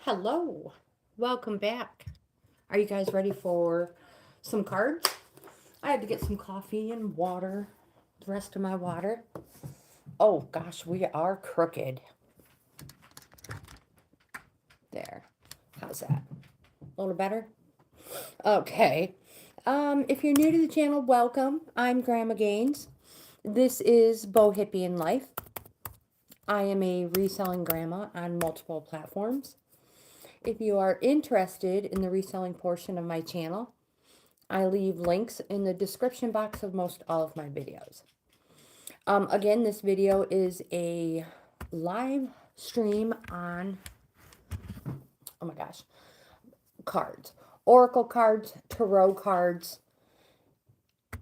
Hello, welcome back. Are you guys ready for some cards? I had to get some coffee and water, the rest of my water. Oh gosh, we are crooked. There. How's that? A little better? Okay. If you're new to the channel, welcome. I'm Grandma Gaines. This is Bohippian Life. I am a reselling grandma on multiple platforms. If you are interested in the reselling portion of my channel, I leave links in the description box of most all of my videos. Again, this video is a live stream on, oh my gosh, cards. Oracle cards, tarot cards.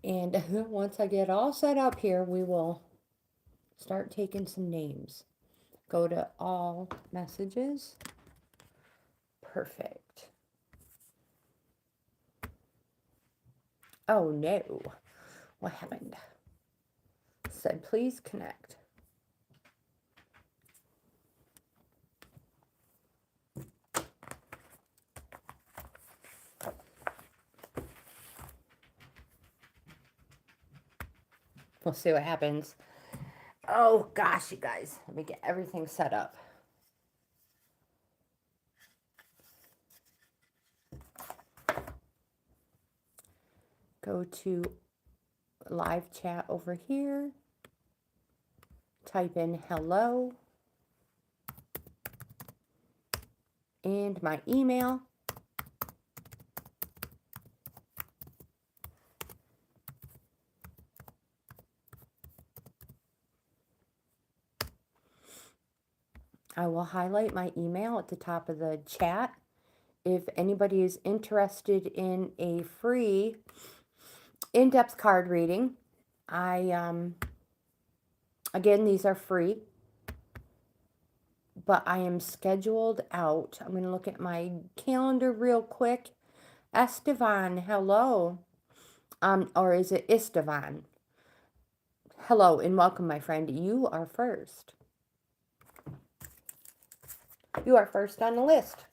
And once I get all set up here, we will start taking some names. Go to all messages. Perfect. Oh no. What happened? Said please connect. We'll see what happens. Oh gosh, you guys. Let me get everything set up. Go to live chat over here. Type in hello. And my email. I will highlight my email at the top of the chat. If anybody is interested in a free in-depth card reading, again, these are free, but I am scheduled out. I'm going to look at my calendar real quick. Estevan, hello. Or is it Estevan? Hello and welcome, my friend. You are first. You are first on the list.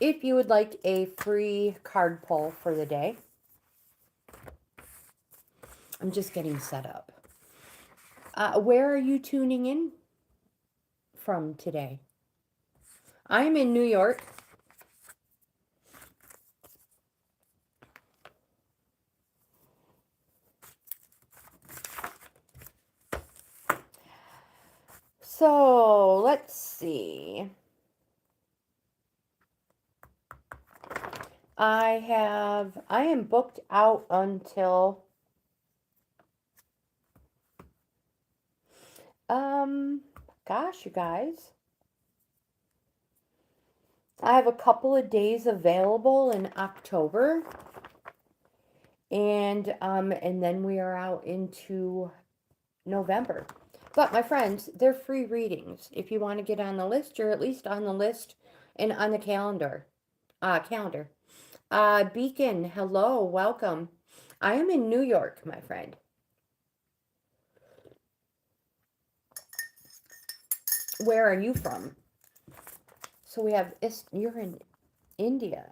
If you would like a free card pull for the day, I'm just getting set up. Where are you tuning in from today? I'm in New York. So let's see. I am booked out until gosh, you guys. I have a couple of days available in October. And then we are out into November. But my friends, they're free readings. If you want to get on the list, you're at least on the list and on the calendar. Beacon, hello, welcome. I am in New York, my friend. Where are you from? So we have, you're in India.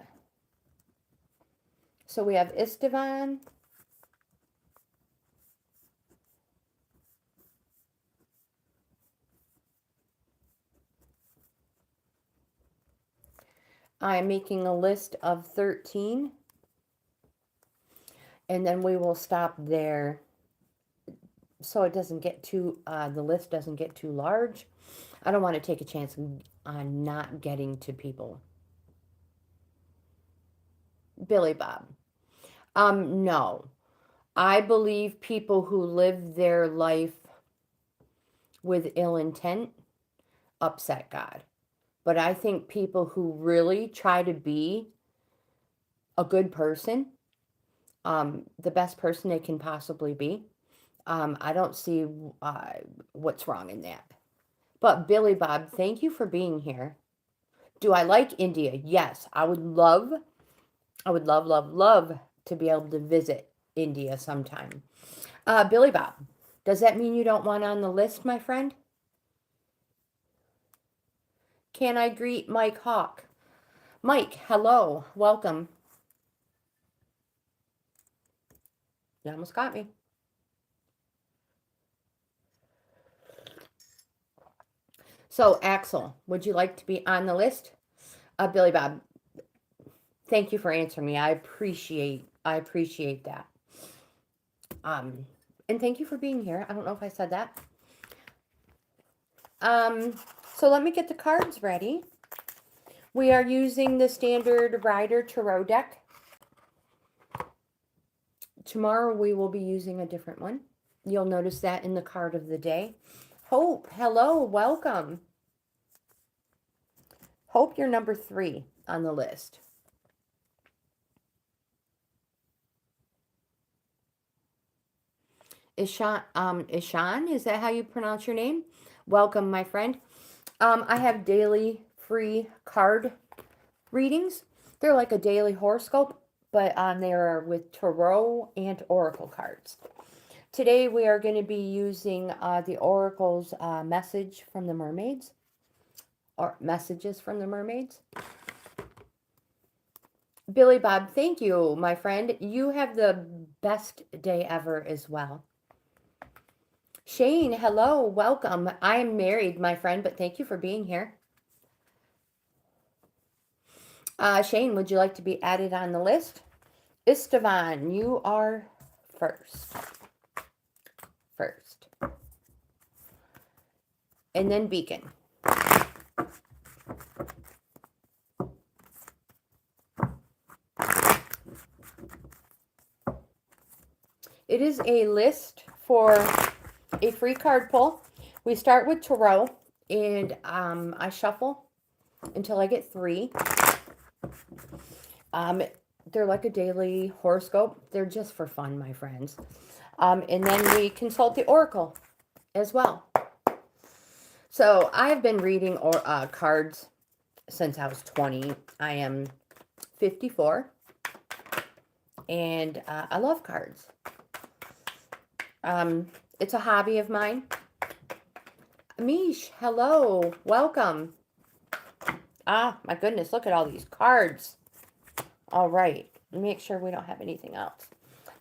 So we have Estevan. I'm making a list of 13. And then we will stop there so it doesn't get too, the list doesn't get too large. I don't want to take a chance on not getting to people. Billy Bob. No. I believe people who live their life with ill intent upset God. But I think people who really try to be a good person, the best person they can possibly be, I don't see what's wrong in that. But Billy Bob, thank you for being here. Do I like India? Yes. I would love, love to be able to visit India sometime. Billy Bob, does that mean you don't want on the list, my friend? Can I greet Mike Hawk? Mike, hello. Welcome. You almost got me. So, Axel, would you like to be on the list? Billy Bob, thank you for answering me. I appreciate that. And thank you for being here. I don't know if I said that. So let me get the cards ready. We are using the standard Rider Tarot deck. Tomorrow we will be using a different one. You'll notice that in the card of the day. Hope, hello, welcome. Hope, you're number 3 on the list. Ishan, is that how you pronounce your name? Welcome, my friend. I have daily free card readings. They're like a daily horoscope, but they are with tarot and oracle cards. Today we are going to be using the oracle's message from the mermaids, or messages from the mermaids. Billy Bob, thank you, my friend. You have the best day ever as well. Shane, hello, welcome. I am married, my friend, but thank you for being here. Shane, would you like to be added on the list? Estevan, you are first. And then Beacon. It is a list for a free card pull. We start with tarot, and I shuffle until I get 3. They're like a daily horoscope. They're just for fun, my friends. And then we consult the oracle as well. So I've been reading cards since I was 20. I am 54, and I love cards. It's a hobby of mine. Mish, hello, welcome. Ah, my goodness, look at all these cards. All right, make sure we don't have anything else.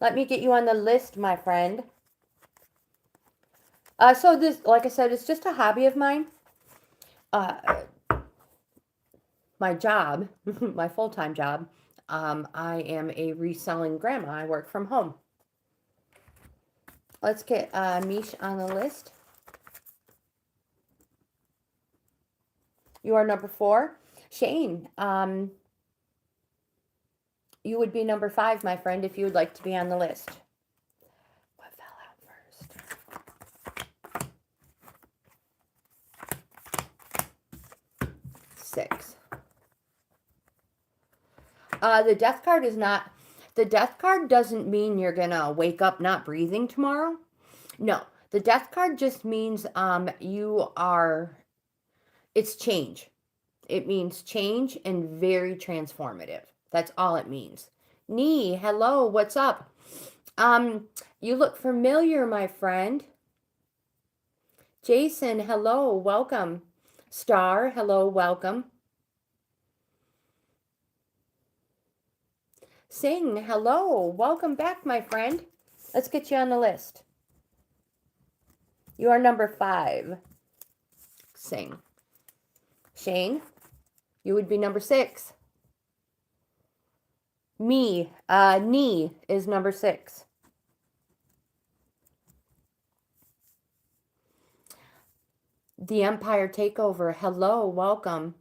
Let me get you on the list, my friend. So this, like I said, it's just a hobby of mine. My job, my full-time job, I am a reselling grandma. I work from home. Let's get Mish on the list. You are number 4. Shane, you would be number 5, my friend, if you would like to be on the list. What fell out first? 6. The death card is not... The death card doesn't mean you're going to wake up not breathing tomorrow. No. The death card just means it's change. It means change and very transformative. That's all it means. Nee, hello, what's up? You look familiar, my friend. Jason, hello, welcome. Star, hello, welcome. Sing, hello, welcome back, my friend. Let's get you on the list. You are number 5. Sing. Shane, you would be number 6. Nee is number 6. The Empire Takeover, hello, welcome.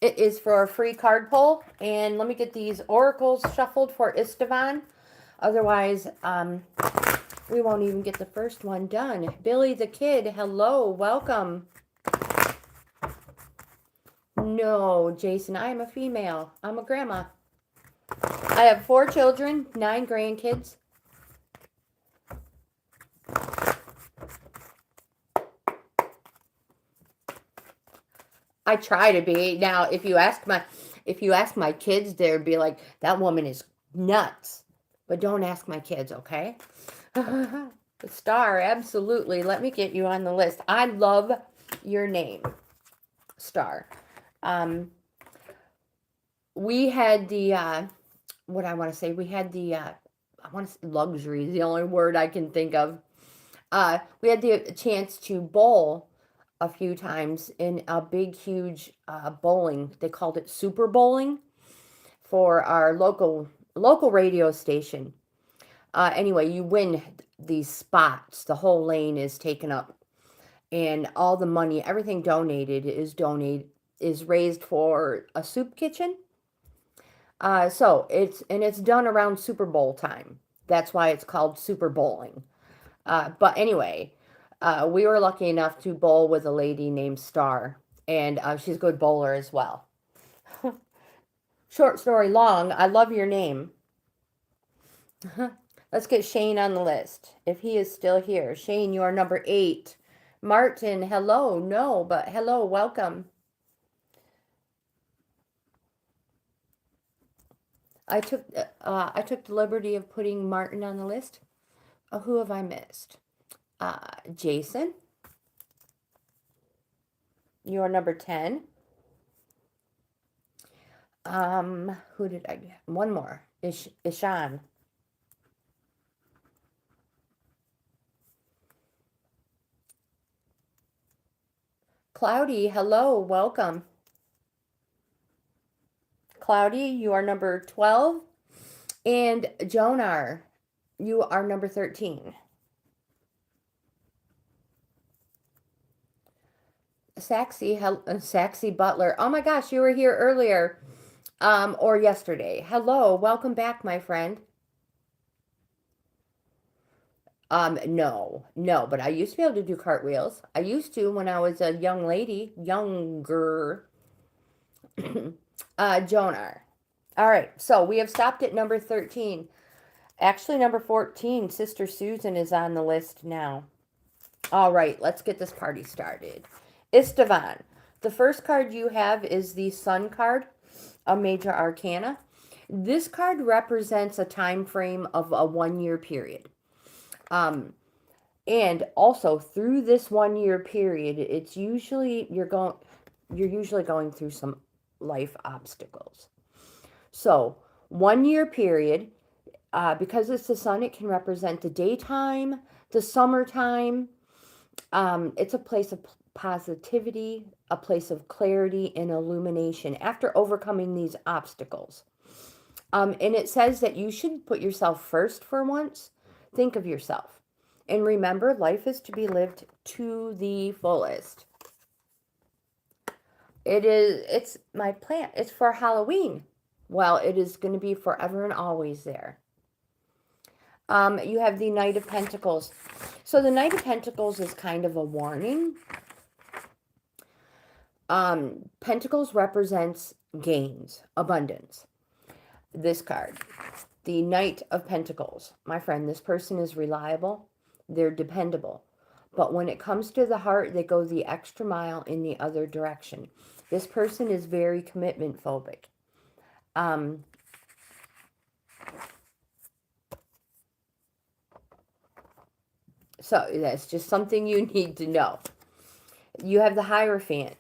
It is for a free card pull, and let me get these oracles shuffled for Estevan. Otherwise, we won't even get the first one done. Billy the Kid, hello, welcome. No, Jason, I am a female. I'm a grandma. I have 4 children, 9 grandkids. I try to be. Now, if you ask my kids, they'd be like, that woman is nuts. But don't ask my kids, okay? Star, absolutely. Let me get you on the list. I love your name. star. We had the, what I want to say, we had the, I want to say luxury is the only word I can think of. We had the chance to bowl a few times in a big, huge bowling. They called it super bowling for our local radio station. Anyway, you win these spots. The whole lane is taken up, and all the money, everything is raised for a soup kitchen. So it's done around Super Bowl time. That's why it's called Super Bowling. But anyway, we were lucky enough to bowl with a lady named Star, and she's a good bowler as well. Short story long, I love your name. Let's get Shane on the list, if he is still here. Shane, you are number 8. Martin, hello. No, but hello, welcome. I took the liberty of putting Martin on the list. Who have I missed? Jason, you are number 10. Who did I get? One more. Ishan. Cloudy, hello, welcome. Cloudy, you are number 12. And Jonar, you are number 13. Saxy Butler. Oh my gosh, you were here earlier or yesterday. Hello, welcome back, my friend. No, but I used to be able to do cartwheels. I used to when I was a young lady, younger. Jonar. All right, so we have stopped at number 13. Actually, number 14, Sister Susan is on the list now. All right, let's get this party started. Istvan, the first card you have is the Sun card, a major arcana. This card represents a time frame of a 1-year period. And also through this 1-year period, it's usually you're usually going through some life obstacles. So 1-year period, because it's the sun, it can represent the daytime, the summertime. It's a place of positivity, a place of clarity and illumination after overcoming these obstacles. And it says that you should put yourself first for once. Think of yourself. And remember, life is to be lived to the fullest. It's my plant. It's for Halloween. Well, it is going to be forever and always there. You have the Knight of Pentacles. So the Knight of Pentacles is kind of a warning. Pentacles represents gains, abundance. This card, the Knight of Pentacles. My friend, this person is reliable. They're dependable. But when it comes to the heart, they go the extra mile in the other direction. This person is very commitment phobic. So that's just something you need to know. You have the Hierophant.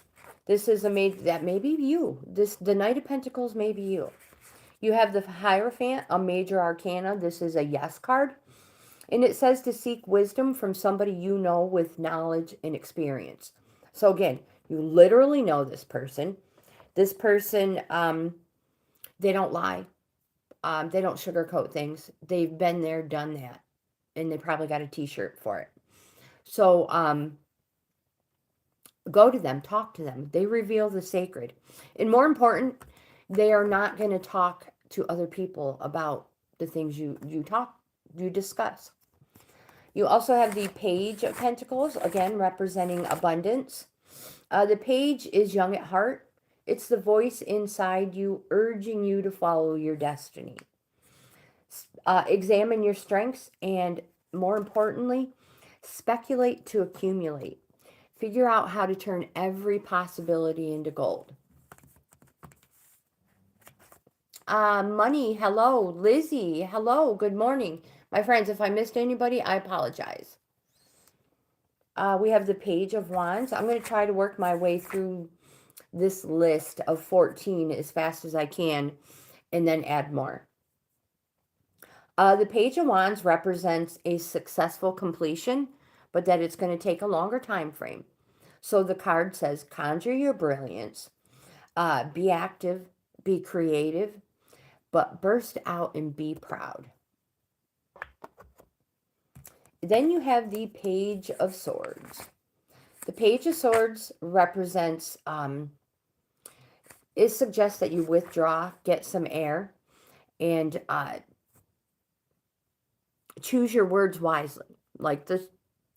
This is that may be you. The Knight of Pentacles may be you. You have the Hierophant, a major arcana. This is a yes card. And it says to seek wisdom from somebody you know with knowledge and experience. So again, you literally know this person. This person, they don't lie. They don't sugarcoat things. They've been there, done that. And they probably got a t-shirt for it. So go to them, talk to them. They reveal the sacred. And more important, they are not going to talk to other people about the things you discuss. You also have the Page of Pentacles, again, representing abundance. The Page is young at heart. It's the voice inside you urging you to follow your destiny. Examine your strengths and, more importantly, speculate to accumulate. Figure out how to turn every possibility into gold. Money, hello. Lizzie, hello. Good morning. My friends, if I missed anybody, I apologize. We have the Page of Wands. I'm going to try to work my way through this list of 14 as fast as I can and then add more. The Page of Wands represents a successful completion, but that it's going to take a longer time frame. So the card says, conjure your brilliance, be active, be creative, but burst out and be proud. Then you have the Page of Swords. The Page of Swords represents, it suggests that you withdraw, get some air, and choose your words wisely. Like the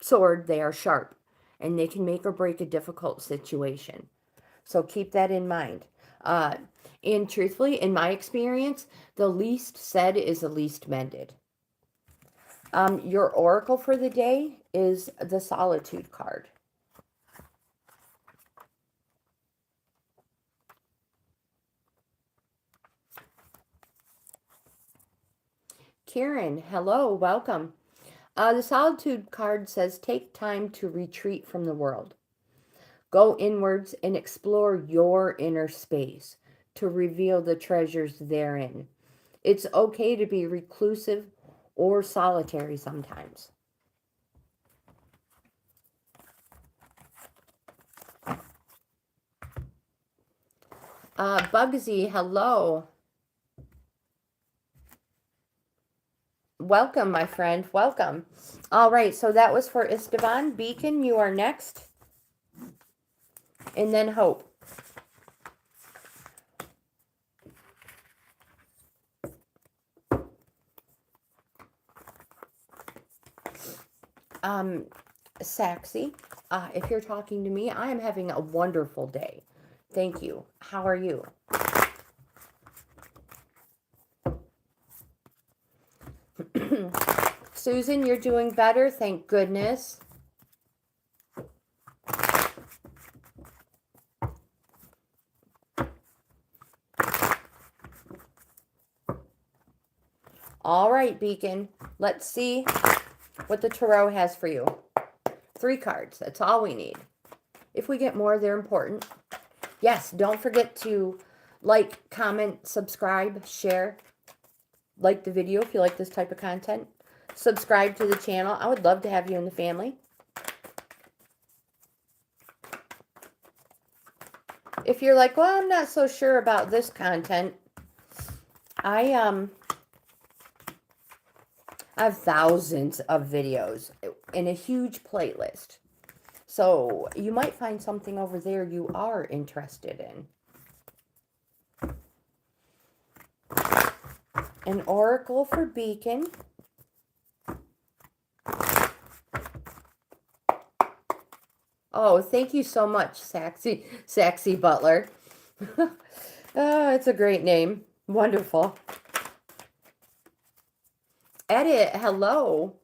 sword, they are sharp, and they can make or break a difficult situation. So keep that in mind. And truthfully, in my experience, the least said is the least mended. Your oracle for the day is the Solitude card. Karen, hello, welcome. The Solitude card says, take time to retreat from the world. Go inwards and explore your inner space to reveal the treasures therein. It's okay to be reclusive or solitary sometimes. Bugsy, hello. Welcome, my friend. Welcome. All right, so that was for Esteban. Beacon, you are next. And then Hope. Saxy, if you're talking to me, I am having a wonderful day. Thank you. How are you? Susan, you're doing better. Thank goodness. All right, Beacon. Let's see what the tarot has for you. 3 cards. That's all we need. If we get more, they're important. Yes, don't forget to like, comment, subscribe, share. Like the video if you like this type of content. Subscribe to the channel. I would love to have you in the family. If you're like, well, I'm not so sure about this content, I have thousands of videos in a huge playlist. So you might find something over there you are interested in. An oracle for Beacon. Oh, thank you so much, Saxy Butler. Oh, it's a great name. Wonderful. Edit, hello.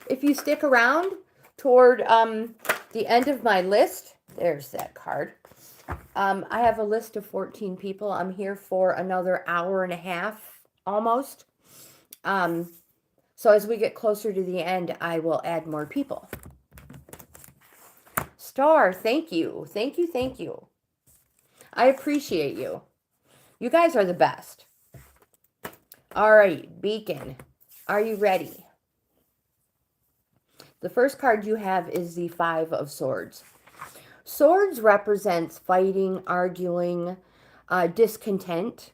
If you stick around toward the end of my list, there's that card. I have a list of 14 people. I'm here for another hour and a half, almost. So as we get closer to the end, I will add more people. Star, thank you. Thank you, thank you. I appreciate you. You guys are the best. All right, Beacon, are you ready? The first card you have is the 5 of Swords. Swords represents fighting, arguing, discontent.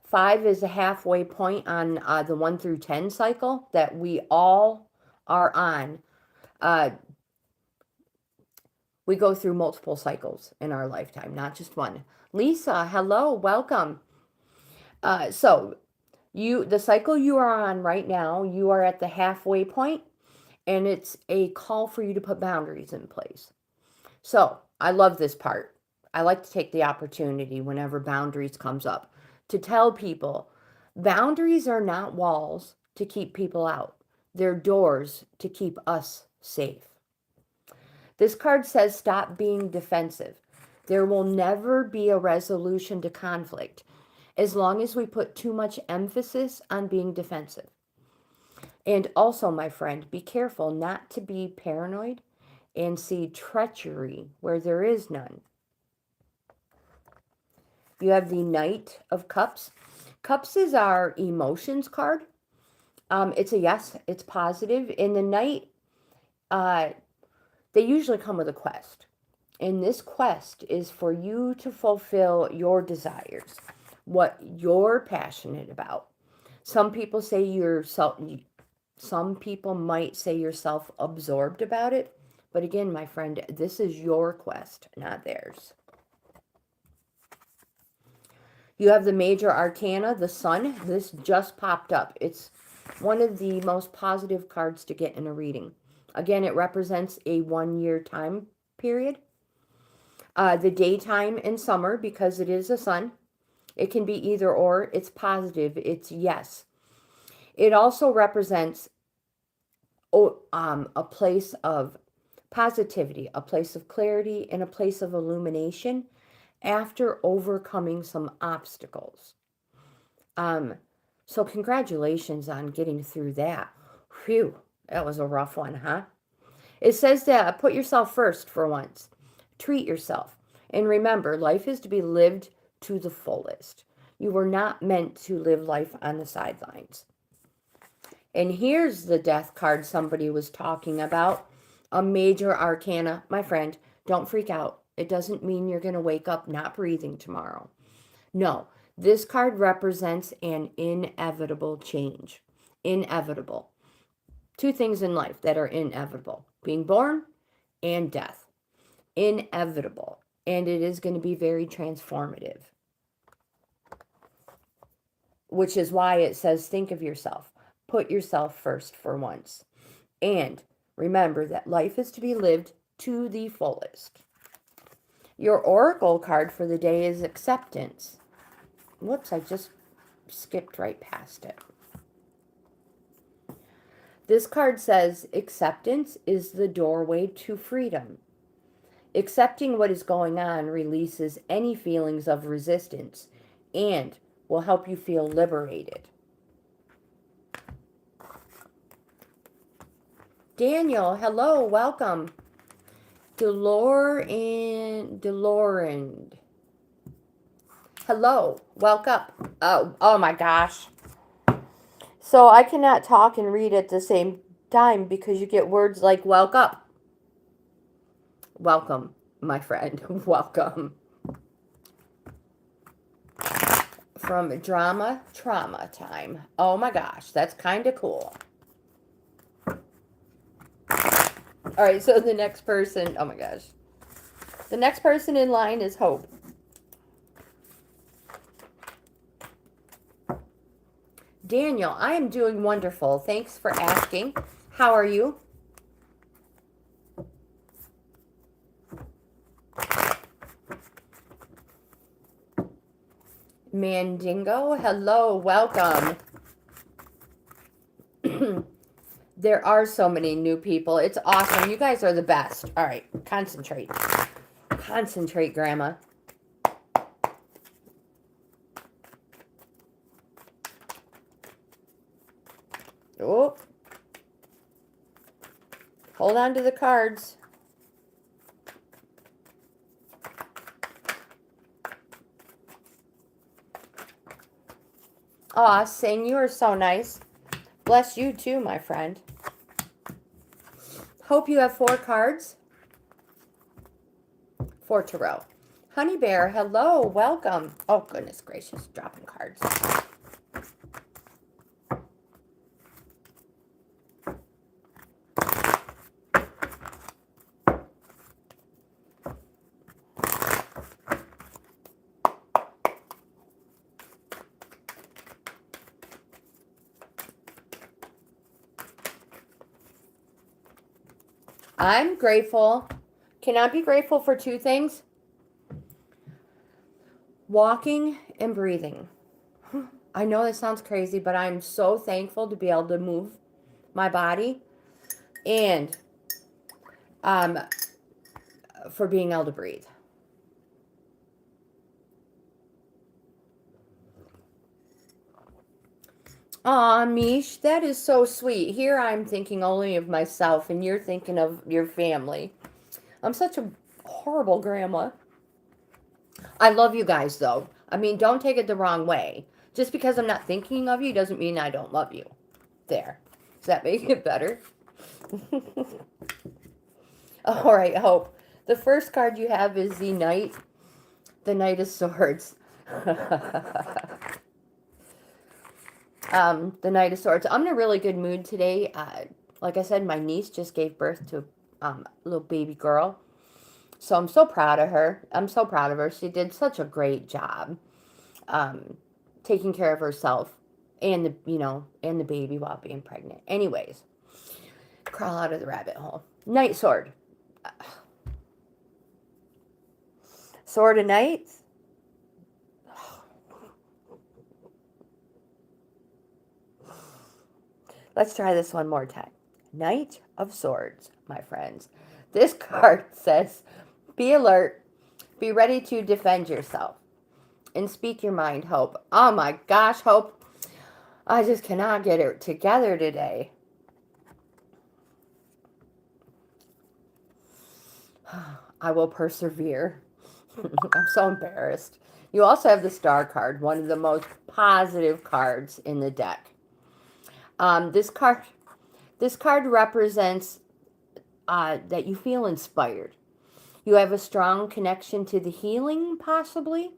5 is a halfway point on the 1 through 10 cycle that we all are on. We go through multiple cycles in our lifetime, not just one. Lisa, hello, welcome. So the cycle you are on right now, you are at the halfway point, and it's a call for you to put boundaries in place. So I love this part. I like to take the opportunity whenever boundaries comes up to tell people boundaries are not walls to keep people out. They're doors to keep us safe. This card says stop being defensive. There will never be a resolution to conflict as long as we put too much emphasis on being defensive. And also, my friend, be careful not to be paranoid and see treachery where there is none. You have the Knight of Cups. Cups is our emotions card. It's a yes, it's positive. In the Knight, they usually come with a quest. And this quest is for you to fulfill your desires, what you're passionate about. Some people say some people might say you're self-absorbed about it. But again, my friend, this is your quest, not theirs. You have the major arcana, the Sun. This just popped up. It's one of the most positive cards to get in a reading. Again, it represents a 1-year time period. The daytime and summer, because it is a sun. It can be either or. It's positive. It's yes. It also represents a place of positivity, a place of clarity, and a place of illumination after overcoming some obstacles. So congratulations on getting through that. Phew, that was a rough one, huh? It says that put yourself first for once. Treat yourself. And remember, life is to be lived to the fullest. You were not meant to live life on the sidelines. And here's the death card somebody was talking about. A major arcana. My friend, don't freak out. It doesn't mean you're going to wake up not breathing tomorrow. No, this card represents an inevitable change. Inevitable. 2 things in life that are inevitable. Being born and death. Inevitable. And it is going to be very transformative. Which is why it says, think of yourself. Put yourself first for once. And remember that life is to be lived to the fullest. Your oracle card for the day is acceptance. Whoops, I just skipped right past it. This card says, acceptance is the doorway to freedom. Accepting what is going on releases any feelings of resistance and will help you feel liberated. Daniel, hello, welcome. Delorand. Hello, welcome. Oh my gosh. So I cannot talk and read at the same time because you get words like welcome. Welcome, my friend. Welcome. From Drama Trauma Time. Oh my gosh, that's kind of cool. All right, so the next person, oh my gosh. The next person in line is Hope. Daniel, I am doing wonderful. Thanks for asking. How are you? Mandingo, hello, welcome. There are so many new people. It's awesome. You guys are the best. All right, concentrate. Concentrate, Grandma. Oh. Hold on to the cards. Aw, Sing, you are so nice. Bless you too, my friend. Hope you have 4 cards. 4 tarot. Honey Bear, hello, welcome. Oh, goodness gracious, dropping cards. I'm grateful. Can I be grateful for 2 things? Walking and breathing. I know that sounds crazy, but I'm so thankful to be able to move my body and for being able to breathe. Aw, Mish, that is so sweet. Here I'm thinking only of myself, and you're thinking of your family. I'm such a horrible grandma. I love you guys, though. I mean, don't take it the wrong way. Just because I'm not thinking of you doesn't mean I don't love you. There. Does that make it better? All right, Hope. The first card you have is the Knight of Swords. The Knight of Swords. I'm in a really good mood today. Like I said, my niece just gave birth to a little baby girl. So I'm so proud of her. She did such a great job taking care of herself and the baby while being pregnant. Anyways, crawl out of the rabbit hole. Knight Sword. Sword of Knights. Let's try this one more time. Knight of Swords, my friends. This card says, be alert, be ready to defend yourself, and speak your mind, Hope. Oh my gosh, Hope. I just cannot get it together today. I will persevere. I'm so embarrassed. You also have the Star card, one of the most positive cards in the deck. This card represents that you feel inspired. You have a strong connection to the healing, possibly.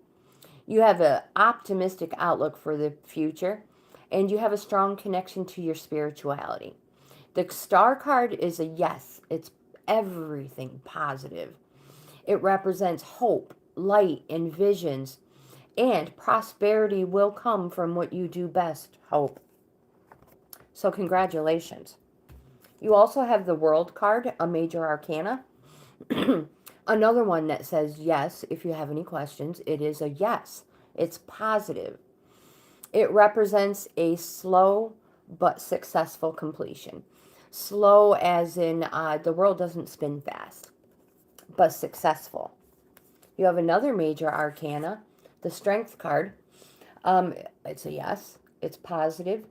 You have an optimistic outlook for the future, and you have a strong connection to your spirituality. The Star card is a yes. It's everything positive. It represents hope, light, and visions, and prosperity will come from what you do best, Hope. So congratulations. You also have the World card, a major arcana. Another one that says yes, if you have any questions, it is a yes. It's positive. It represents a slow but successful completion. Slow as in the world doesn't spin fast, but successful. You have another major arcana, the Strength card. It's a yes. It's positive.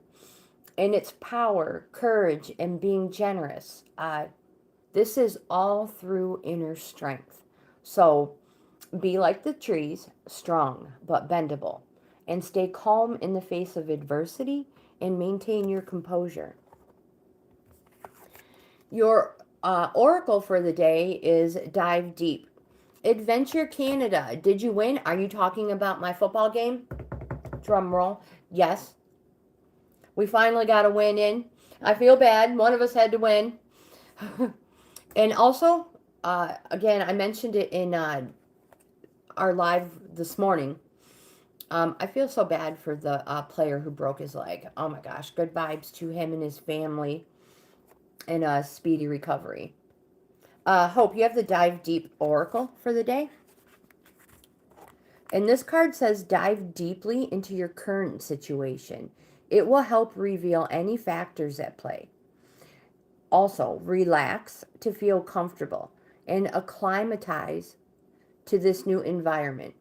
And it's power, courage, and being generous. This is all through inner strength. So be like the trees, strong but bendable, and stay calm in the face of adversity and maintain your composure. Your oracle for the day is Dive Deep. Adventure Canada. Did you win? Are you talking about my football game? Drum roll. Yes. We finally got a win in. I feel bad. One of us had to win. And also, again, I mentioned it in our live this morning. I feel so bad for the player who broke his leg. Oh my gosh. Good vibes to him and his family. And a speedy recovery. Hope, you have the Dive Deep Oracle for the day. And this card says dive deeply into your current situation. It will help reveal any factors at play. Also, relax to feel comfortable and acclimatize to this new environment.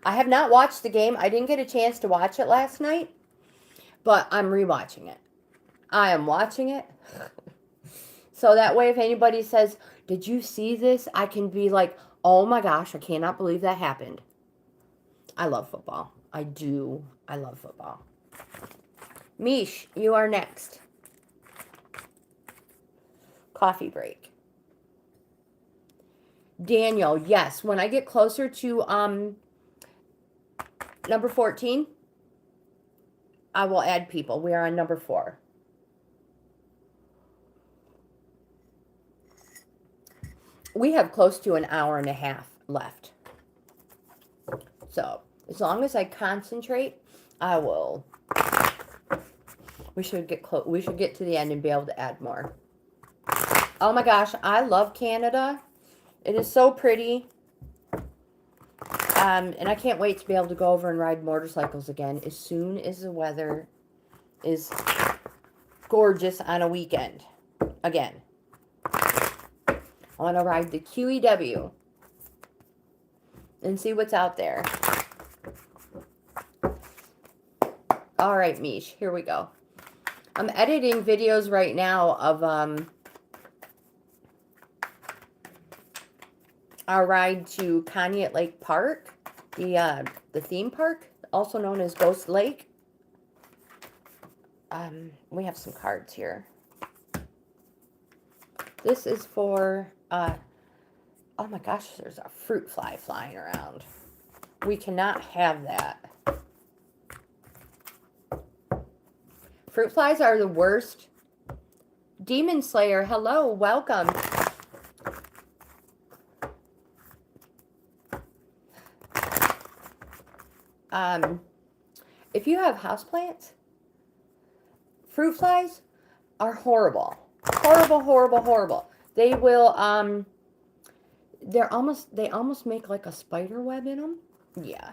I have not watched the game. I didn't get a chance to watch it last night, but I'm rewatching it. I am watching it. So that way, if anybody says, did you see this? I can be like, oh my gosh, I cannot believe that happened. I love football. I do. I love football. Mish, you are next. Coffee break. Daniel, yes. When I get closer to number 14, I will add people. We are on number 4. We have close to an hour and a half left. So, as long as I concentrate, I will. We should get to the end and be able to add more. Oh my gosh, I love Canada. It is so pretty. And I can't wait to be able to go over and ride motorcycles again as soon as the weather is gorgeous on a weekend. Again. I want to ride the QEW and see what's out there. All right, Mish, here we go. I'm editing videos right now of our ride to Conneaut Lake Park, the theme park, also known as Ghost Lake. We have some cards here. This is for, oh my gosh, there's a fruit fly flying around. We cannot have that. Fruit flies are the worst. Demon Slayer, hello, welcome. If you have houseplants, fruit flies are horrible. Horrible, horrible, horrible. They will, they almost make like a spider web in them. Yeah.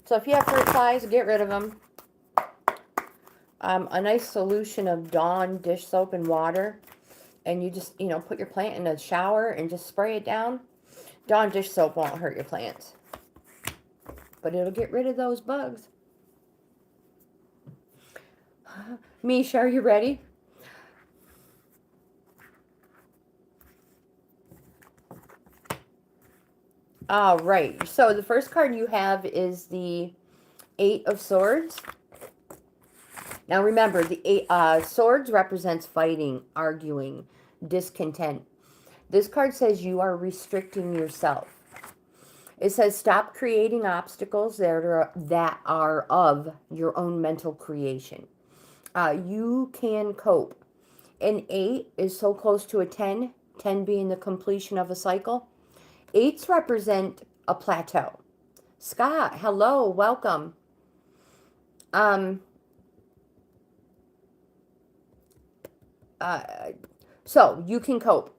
So if you have fruit flies, get rid of them. A nice solution of Dawn dish soap and water. And you just, you know, put your plant in a shower and just spray it down. Dawn dish soap won't hurt your plants. But it'll get rid of those bugs. Misha, are you ready? All right. So the first card you have is the Eight of Swords. Now remember, the swords represents fighting, arguing, discontent. This card says you are restricting yourself. It says stop creating obstacles that are of your own mental creation. You can cope. An 8 is so close to a 10, 10 being the completion of a cycle. 8s represent a plateau. Scott, hello, welcome. So you can cope.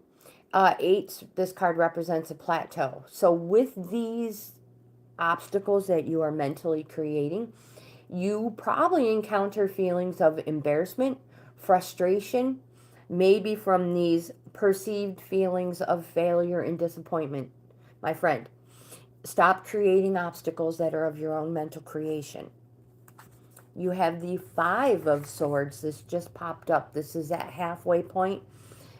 8s, this card represents a plateau. So with these obstacles that you are mentally creating, you probably encounter feelings of embarrassment, frustration, maybe from these perceived feelings of failure and disappointment. My friend, stop creating obstacles that are of your own mental creation. You have the 5 of Swords. This just popped up. This is that halfway point.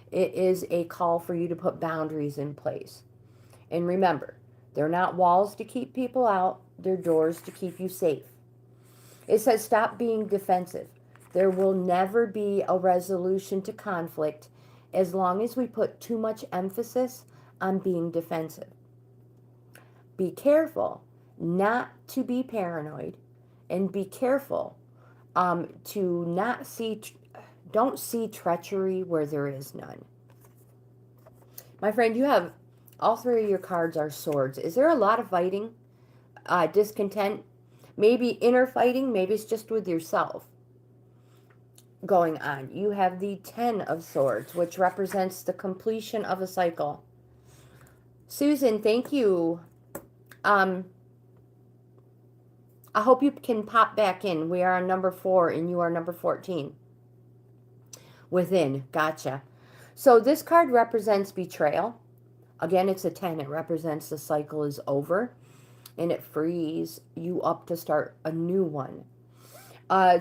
It is a call for you to put boundaries in place. And remember, they're not walls to keep people out. They're doors to keep you safe. It says stop being defensive. There will never be a resolution to conflict as long as we put too much emphasis on being defensive. Be careful not to be paranoid, and be careful to not see, don't see treachery where there is none. My friend, you have, all 3 of your cards are swords. Is there a lot of fighting, discontent, maybe inner fighting, maybe it's just with yourself going on? You have the 10 of Swords, which represents the completion of a cycle. Susan, thank you. I hope you can pop back in. We are on number 4 and you are number 14. Within. Gotcha. So this card represents betrayal. Again, it's a 10. It represents the cycle is over. And it frees you up to start a new one.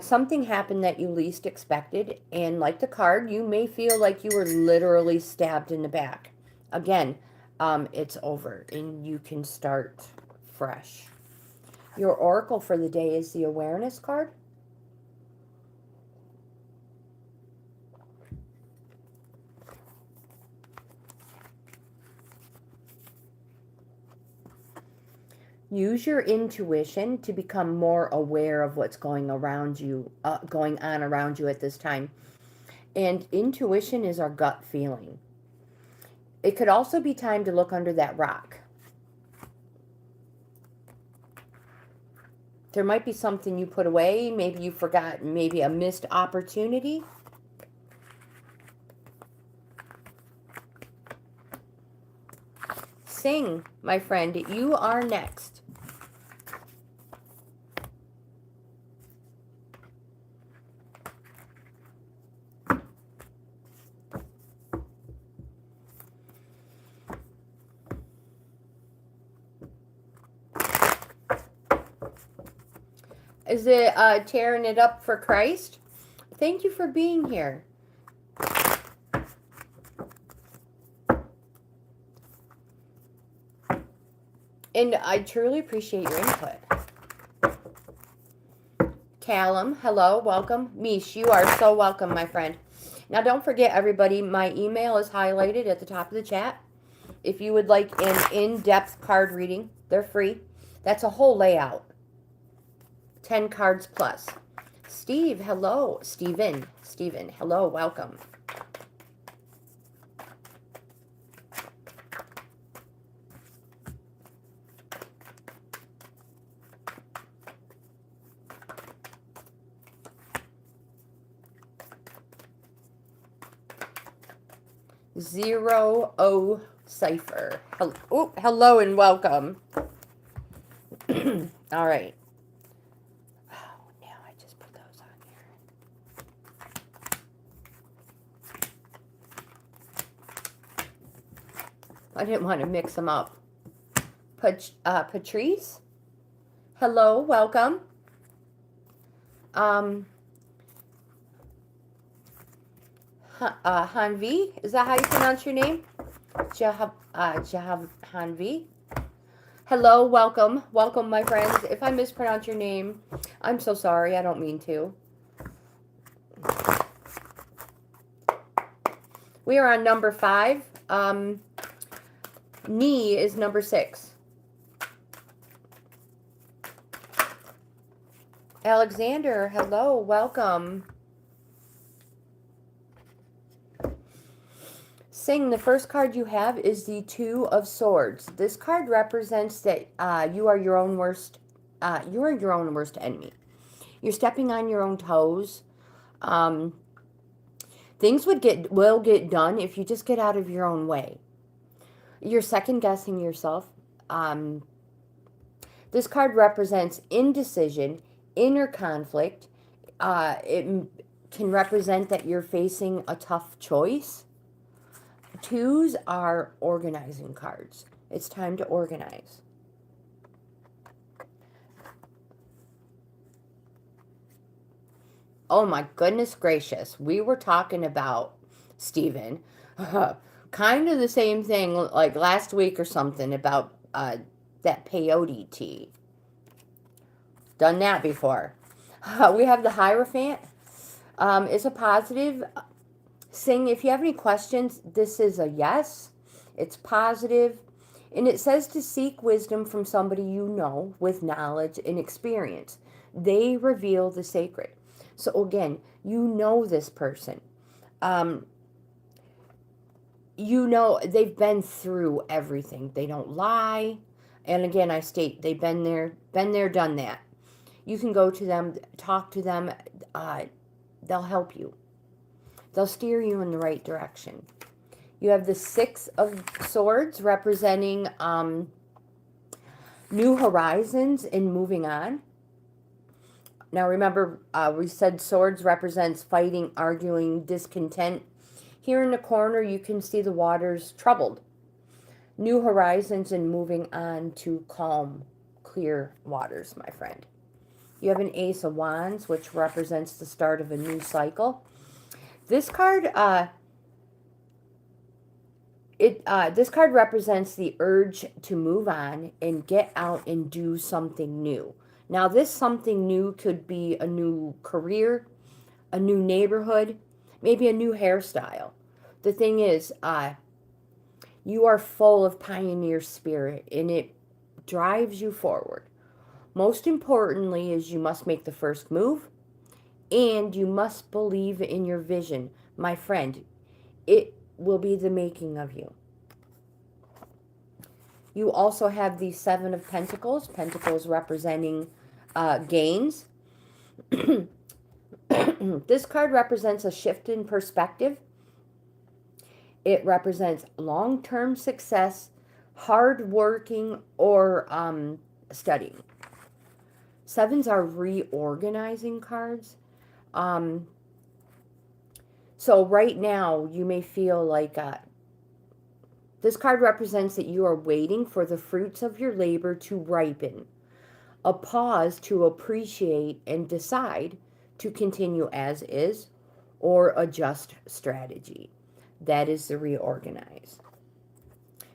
Something happened that you least expected. And like the card, you may feel like you were literally stabbed in the back. Again, it's over. And you can start fresh. Your oracle for the day is the awareness card. Use your intuition to become more aware of what's going around you, going on around you at this time. And intuition is our gut feeling. It could also be time to look under that rock. There might be something you put away. Maybe you forgot. Maybe a missed opportunity. Sing, my friend. You are next. Is it tearing it up for Christ? Thank you for being here. And I truly appreciate your input. Callum, hello, welcome. Mish, you are so welcome, my friend. Now, don't forget, everybody, my email is highlighted at the top of the chat. If you would like an in-depth card reading, they're free. That's a whole layout. 10 cards plus. Steve, hello. Steven, hello, welcome. Zero O Cipher. Hello and welcome. All right. Oh, now I just put those on here. I didn't want to mix them up. Patrice. Hello, welcome. Hanvi, is that how you pronounce your name? Hanvi. Hello, welcome. Welcome, my friends. If I mispronounce your name, I'm so sorry. I don't mean to. We are on number 5. Knee is number 6. Alexander, hello, welcome. Sing, the first card you have is the Two of Swords. This card represents that you are your own worst enemy. You're stepping on your own toes. Things will get done if you just get out of your own way. You're second guessing yourself. This card represents indecision, inner conflict. It can represent that you're facing a tough choice. 2s are organizing cards. It's time to organize. Oh my goodness gracious. We were talking about, Stephen, kind of the same thing like last week or something about that peyote tea. Done that before. We have the Hierophant. It's a positive. Sing, if you have any questions, this is a yes. It's positive. And it says to seek wisdom from somebody you know with knowledge and experience. They reveal the sacred. So again, you know this person. You know they've been through everything. They don't lie. And again, I state they've been there, done that. You can go to them, talk to them. They'll help you. They'll steer you in the right direction. You have the 6 of Swords representing new horizons and moving on. Now remember, we said Swords represents fighting, arguing, discontent. Here in the corner, you can see the waters troubled. New horizons and moving on to calm, clear waters, my friend. You have an Ace of Wands, which represents the start of a new cycle. This card, this card represents the urge to move on and get out and do something new. Now, this something new could be a new career, a new neighborhood, maybe a new hairstyle. The thing is, you are full of pioneer spirit, and it drives you forward. Most importantly is you must make the first move. And you must believe in your vision. My friend, it will be the making of you. You also have the 7 of Pentacles. Pentacles representing GAINZ. This card represents a shift in perspective. It represents long-term success, hard working, or studying. 7s are reorganizing cards. So right now, you may feel like this card represents that you are waiting for the fruits of your labor to ripen. A pause to appreciate and decide to continue as is or adjust strategy. That is the reorganize.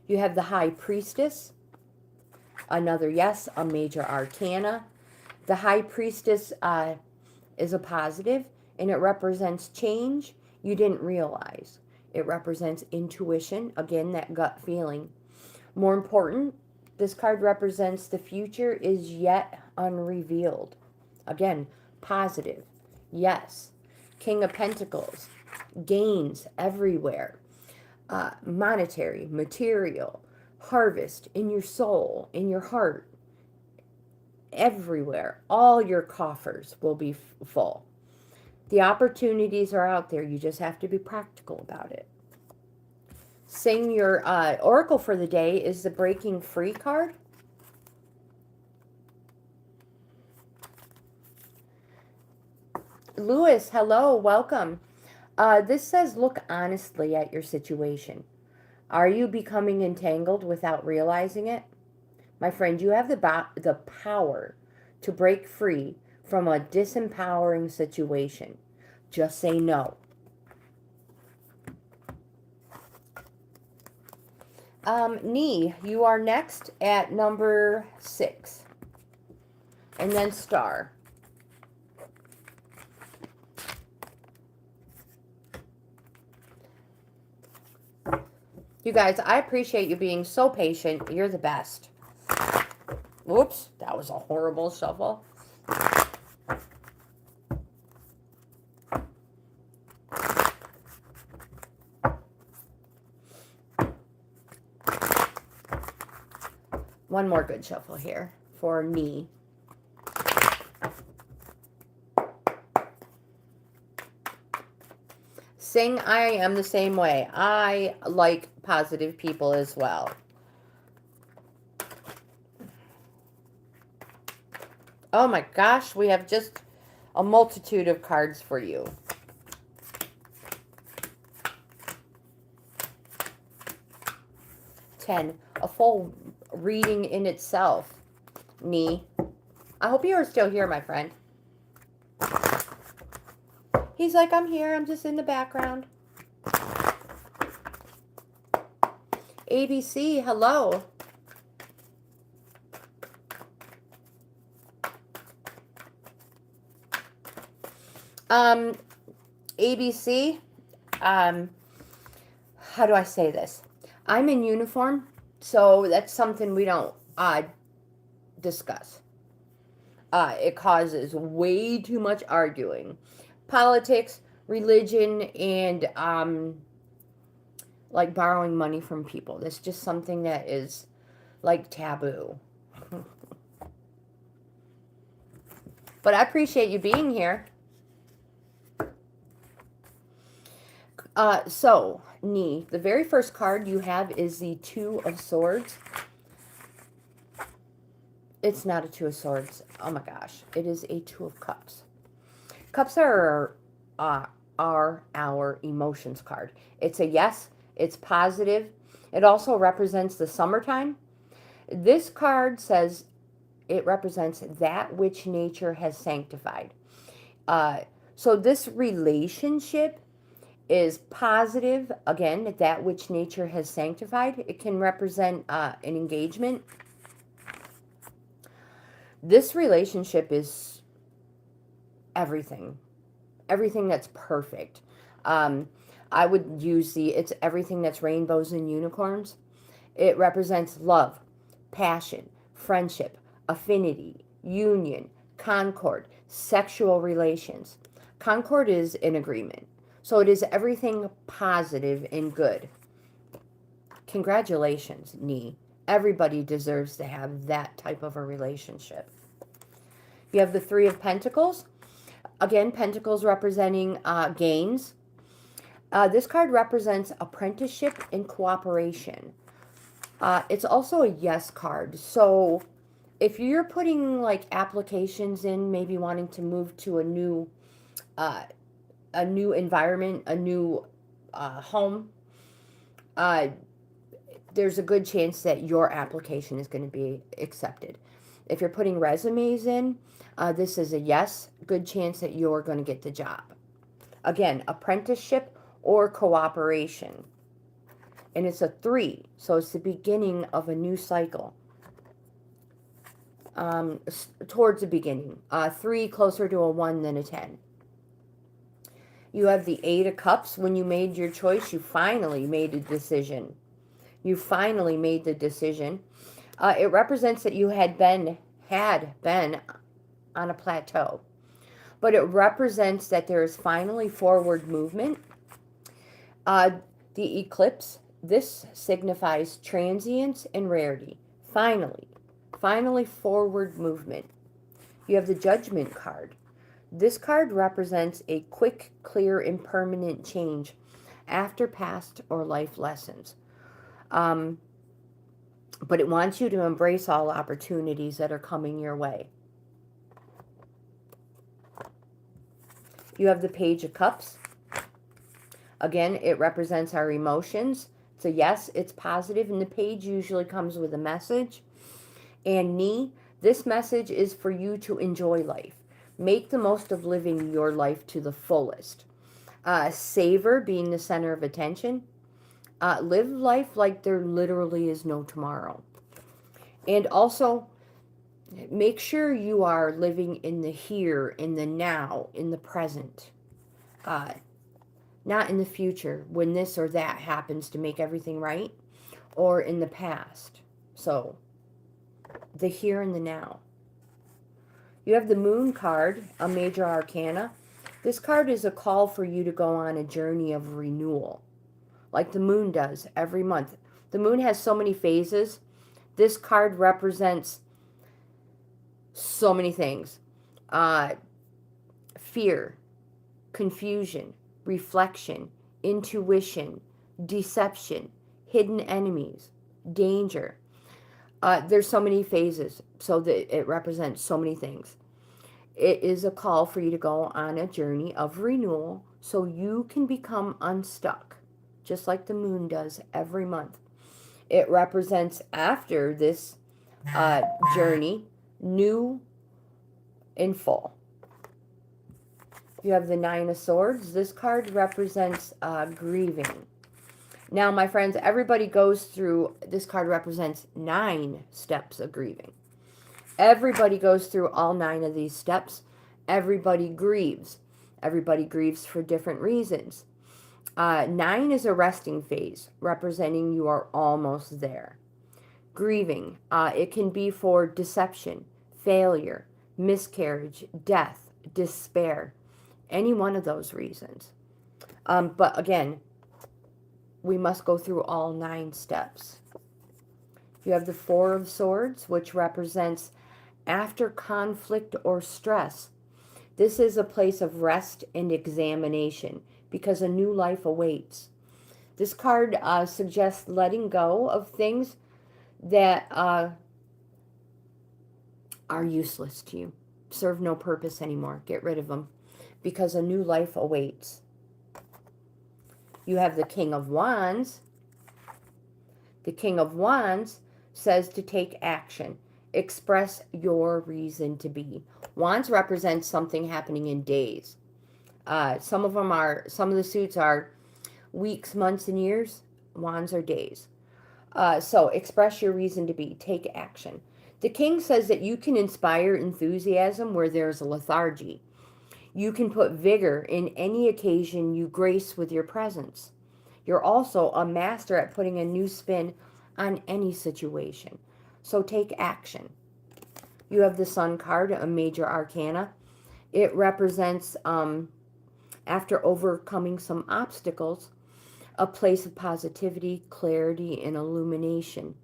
You have the High Priestess. Another yes, a major arcana. The High Priestess is a positive, and it represents change you didn't realize. It represents intuition, again, that gut feeling. More important, this card represents the future is yet unrevealed. Again, positive, yes. King of Pentacles, gains everywhere. Monetary, material, harvest in your soul, in your heart, everywhere. All your coffers will be full. The opportunities are out there. You just have to be practical about it. Sing your oracle for the day is the Breaking Free card. Lewis, hello, welcome. This says, look honestly at your situation. Are you becoming entangled without realizing it? My friend, you have the power to break free from a disempowering situation. Just say no. Nee, you are next at number 6. And then star. You guys, I appreciate you being so patient. You're the best. Whoops, that was a horrible shuffle. One more good shuffle here for me. Sing, I am the same way. I like positive people as well. Oh my gosh, we have just a multitude of cards for you. Ten, a full reading in itself. Nee. I hope you are still here, my friend. He's like, I'm here. I'm just in the background. ABC, hello. ABC, how do I say this? I'm in uniform, so that's something we don't discuss. It causes way too much arguing. Politics, religion, and like borrowing money from people. That's just something that is like taboo. But I appreciate you being here. So, Nee, the very first card you have is the Two of Swords. It's not a Two of Swords. Oh my gosh. It is a Two of Cups. Cups are our emotions card. It's a yes. It's positive. It also represents the summertime. This card says it represents that which nature has sanctified. So this relationship is positive. Again, that which nature has sanctified. It can represent an engagement. This relationship is everything. Everything that's perfect. I would use it's everything that's rainbows and unicorns. It represents love, passion, friendship, affinity, union, concord, sexual relations. Concord is an agreement. So it is everything positive and good. Congratulations, Nee. Everybody deserves to have that type of a relationship. You have the Three of Pentacles. Again, Pentacles representing gains. This card represents apprenticeship and cooperation. It's also a yes card. So if you're putting like applications in, maybe wanting to move to a new environment, a new home, there's a good chance that your application is going to be accepted. If you're putting resumes in, this is a yes, good chance that you're going to get the job. Again, apprenticeship or cooperation. And it's a 3, so it's the beginning of a new cycle. towards the beginning. 3 closer to a 1 than a 10. You have the 8 of Cups. When you made your choice, you finally made a decision. You finally made the decision. It represents that you had been on a plateau. But it represents that there is finally forward movement. The eclipse, this signifies transience and rarity. Finally forward movement. You have the Judgment card. This card represents a quick, clear, and permanent change after past or life lessons. But it wants you to embrace all opportunities that are coming your way. You have the Page of Cups. Again, it represents our emotions. So yes, it's positive, and the page usually comes with a message. And Knee, this message is for you to enjoy life. Make the most of living your life to the fullest. Savor, being the center of attention. Live life like there literally is no tomorrow. And also, make sure you are living in the here, in the now, in the present. Not in the future when this or that happens to make everything right, or in the past. So, the here and the now. You have the Moon card, a major arcana. This card is a call for you to go on a journey of renewal, like the moon does every month. The moon has so many phases. This card represents so many things. Fear, confusion, reflection, intuition, deception, hidden enemies, danger. There's so many phases, so that it represents so many things. It is a call for you to go on a journey of renewal so you can become unstuck, just like the moon does every month. It represents, after this journey, new in full. You have the Nine of Swords. This card represents grieving. Now, my friends, everybody goes through, this card represents 9 steps of grieving. Everybody goes through all 9 of these steps. Everybody grieves. Everybody grieves for different reasons. 9 is a resting phase, representing you are almost there. Grieving, it can be for deception, failure, miscarriage, death, despair, any one of those reasons. But again, we must go through all 9 steps. You have the Four of Swords, which represents after conflict or stress. This is a place of rest and examination because a new life awaits. This card suggests letting go of things that are useless to you, serve no purpose anymore. Get rid of them because a new life awaits. You have the King of Wands. The King of Wands says to take action. Express your reason to be. Wands represents something happening in days. Some of the suits are weeks, months, and years. Wands are days. So express your reason to be. Take action. The King says that you can inspire enthusiasm where there's a lethargy. You can put vigor in any occasion you grace with your presence. You're also a master at putting a new spin on any situation. So take action. You have the Sun card, a major arcana. It represents, after overcoming some obstacles, a place of positivity, clarity, and illumination.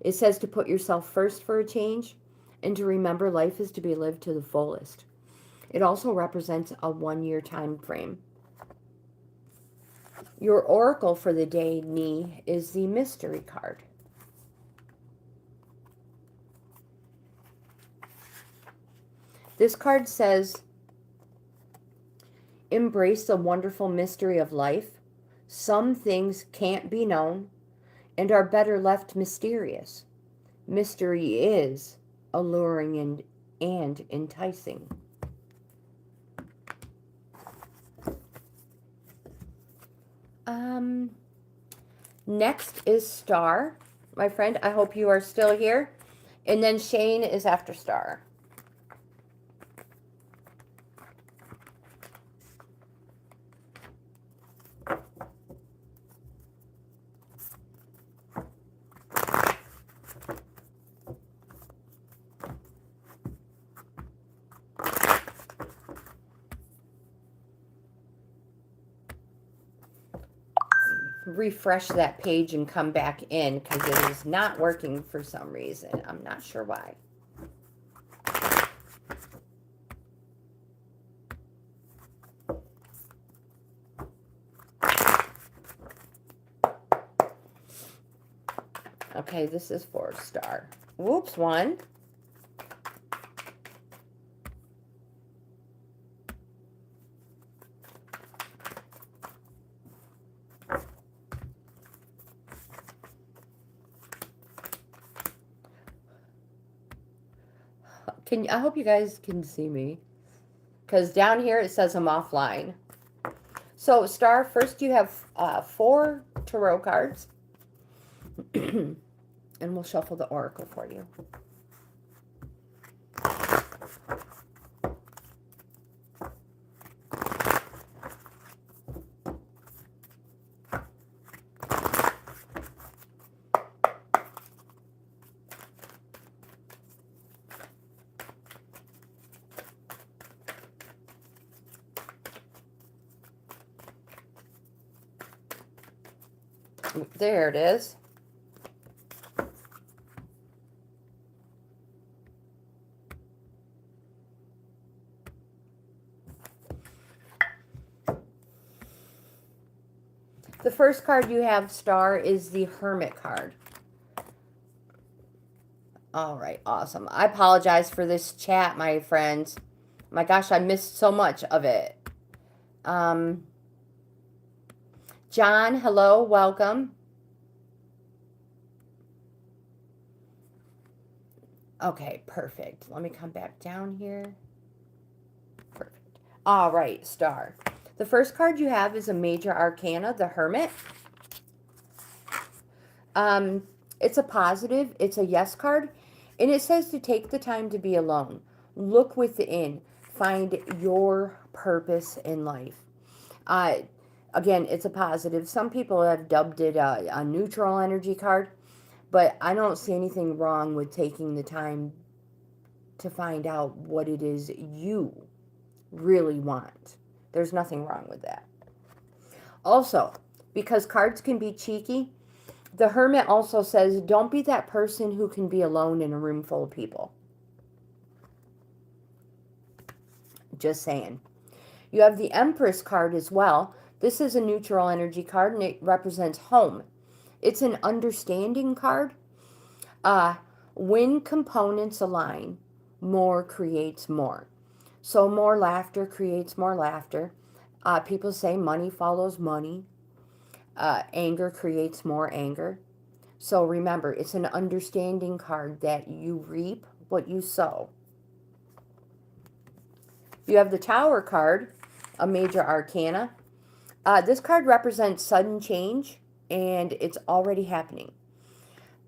It says to put yourself first for a change and to remember life is to be lived to the fullest. It also represents a 1-year time frame. Your oracle for the day, Knee, is the Mystery card. This card says, embrace the wonderful mystery of life. Some things can't be known and are better left mysterious. Mystery is alluring and enticing. Next is Star. My friend, I hope you are still here. And then Shane is after star. Refresh that page and come back in because it is not working for some reason. I'm not sure why. Okay, this is 4 star. Whoops, 1. I hope you guys can see me, because down here it says I'm offline. So star, first you have 4 tarot cards, and we'll shuffle the oracle for you. There it is. The first card you have, star, is the Hermit card. All right, awesome. I apologize for this chat, my friends. My gosh, I missed so much of it. John, hello, welcome. Okay, perfect. Let me come back down here. Perfect. All right, star. The first card you have is a major arcana, the Hermit. It's a positive, it's a yes card, and it says to take the time to be alone. Look within, find your purpose in life. Again, it's a positive. Some people have dubbed it a neutral energy card, but I don't see anything wrong with taking the time to find out what it is you really want. There's nothing wrong with that. Also, because cards can be cheeky, the Hermit also says don't be that person who can be alone in a room full of people. Just saying. You have the Empress card as well. This is a neutral energy card, and it represents home. It's an understanding card. When components align, more creates more. So more laughter creates more laughter. People say money follows money. Anger creates more anger. So remember, it's an understanding card that you reap what you sow. You have the Tower card, a major arcana. This card represents sudden change, and it's already happening.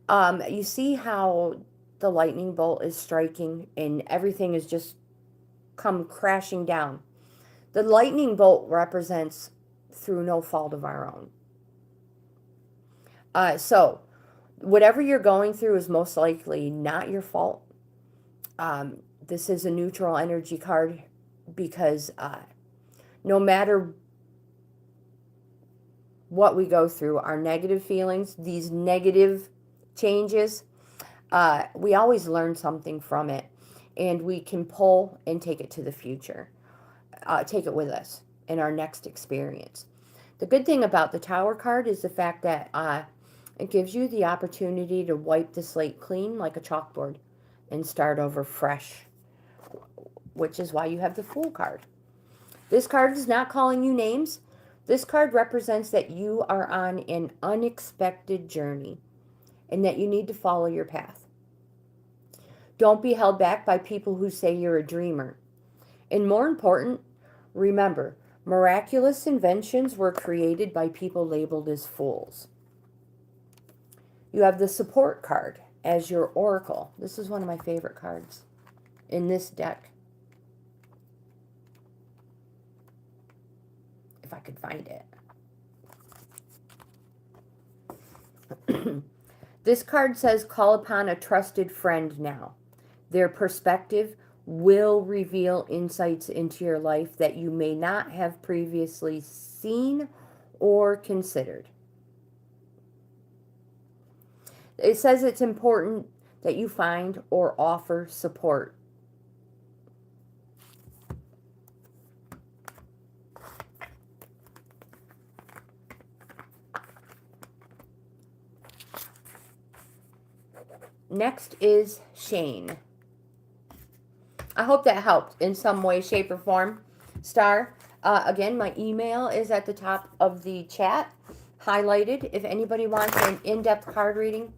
You see how the lightning bolt is striking and everything is just come crashing down. The lightning bolt represents through no fault of our own. So whatever you're going through is most likely not your fault. This is a neutral energy card because no matter what we go through, our negative feelings, these negative changes, we always learn something from it, and we can pull and take it to the future. Take it with us in our next experience. The good thing about the Tower card is the fact that it gives you the opportunity to wipe the slate clean like a chalkboard and start over fresh, which is why you have the Fool card. This card is not calling you names. This card represents that you are on an unexpected journey and that you need to follow your path. Don't be held back by people who say you're a dreamer. And more important, remember, miraculous inventions were created by people labeled as fools. You have the Support card. as your oracle. This is one of my favorite cards in this deck. If I could find it. This card says, call upon a trusted friend now. Their perspective will reveal insights into your life that you may not have previously seen or considered. It says it's important that you find or offer support. Next is Shane. I hope that helped in some way, shape, or form. Star, again, my email is at the top of the chat, highlighted. If anybody wants an in-depth card reading,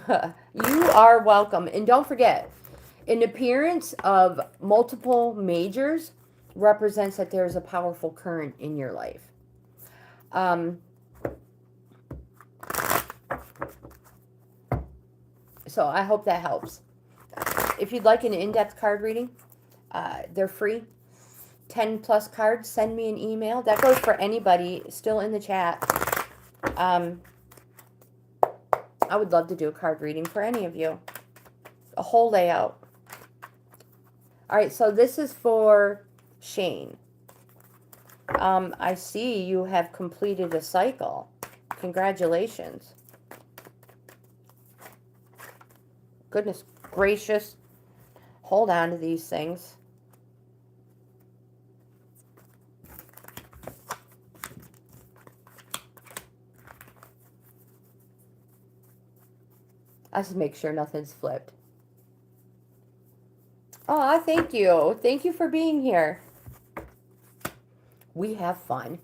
you are welcome. And don't forget, an appearance of multiple majors represents that there's a powerful current in your life. So I hope that helps. If you'd like an in-depth card reading, they're free. 10 plus cards, send me an email. That goes for anybody still in the chat. I would love to do a card reading for any of you. A whole layout. All right, so this is for Shane. I see you have completed a cycle. Congratulations. Goodness gracious. Hold on to these things. I just make sure nothing's flipped. Oh, thank you. Thank you for being here. We have fun.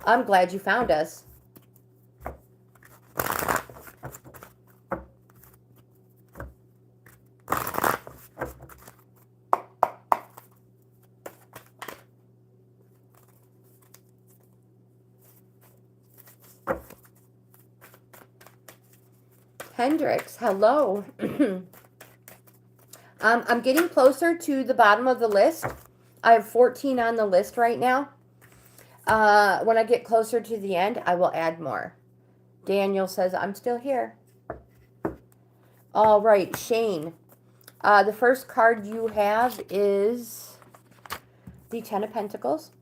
I'm glad you found us. Hendrix, hello. I'm getting closer to the bottom of the list. I have 14 on the list right now. When I get closer to the end, I will add more. Daniel says, I'm still here. All right, Shane. The first card you have is the Ten of Pentacles.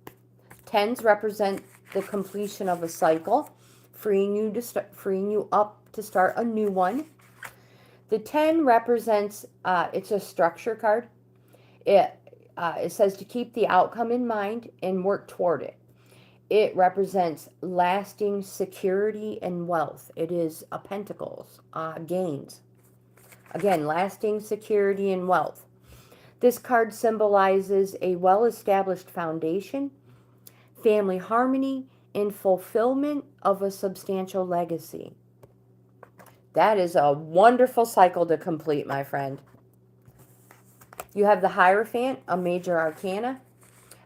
Tens represent the completion of a cycle, freeing you up to start a new one. The 10 represents, it's a structure card. It says to keep the outcome in mind and work toward it. It represents lasting security and wealth. It is a Pentacles, GAINZ. Again, lasting security and wealth. This card symbolizes a well-established foundation, family harmony, and fulfillment of a substantial legacy. That is a wonderful cycle to complete, my friend. You have the Hierophant, a major arcana.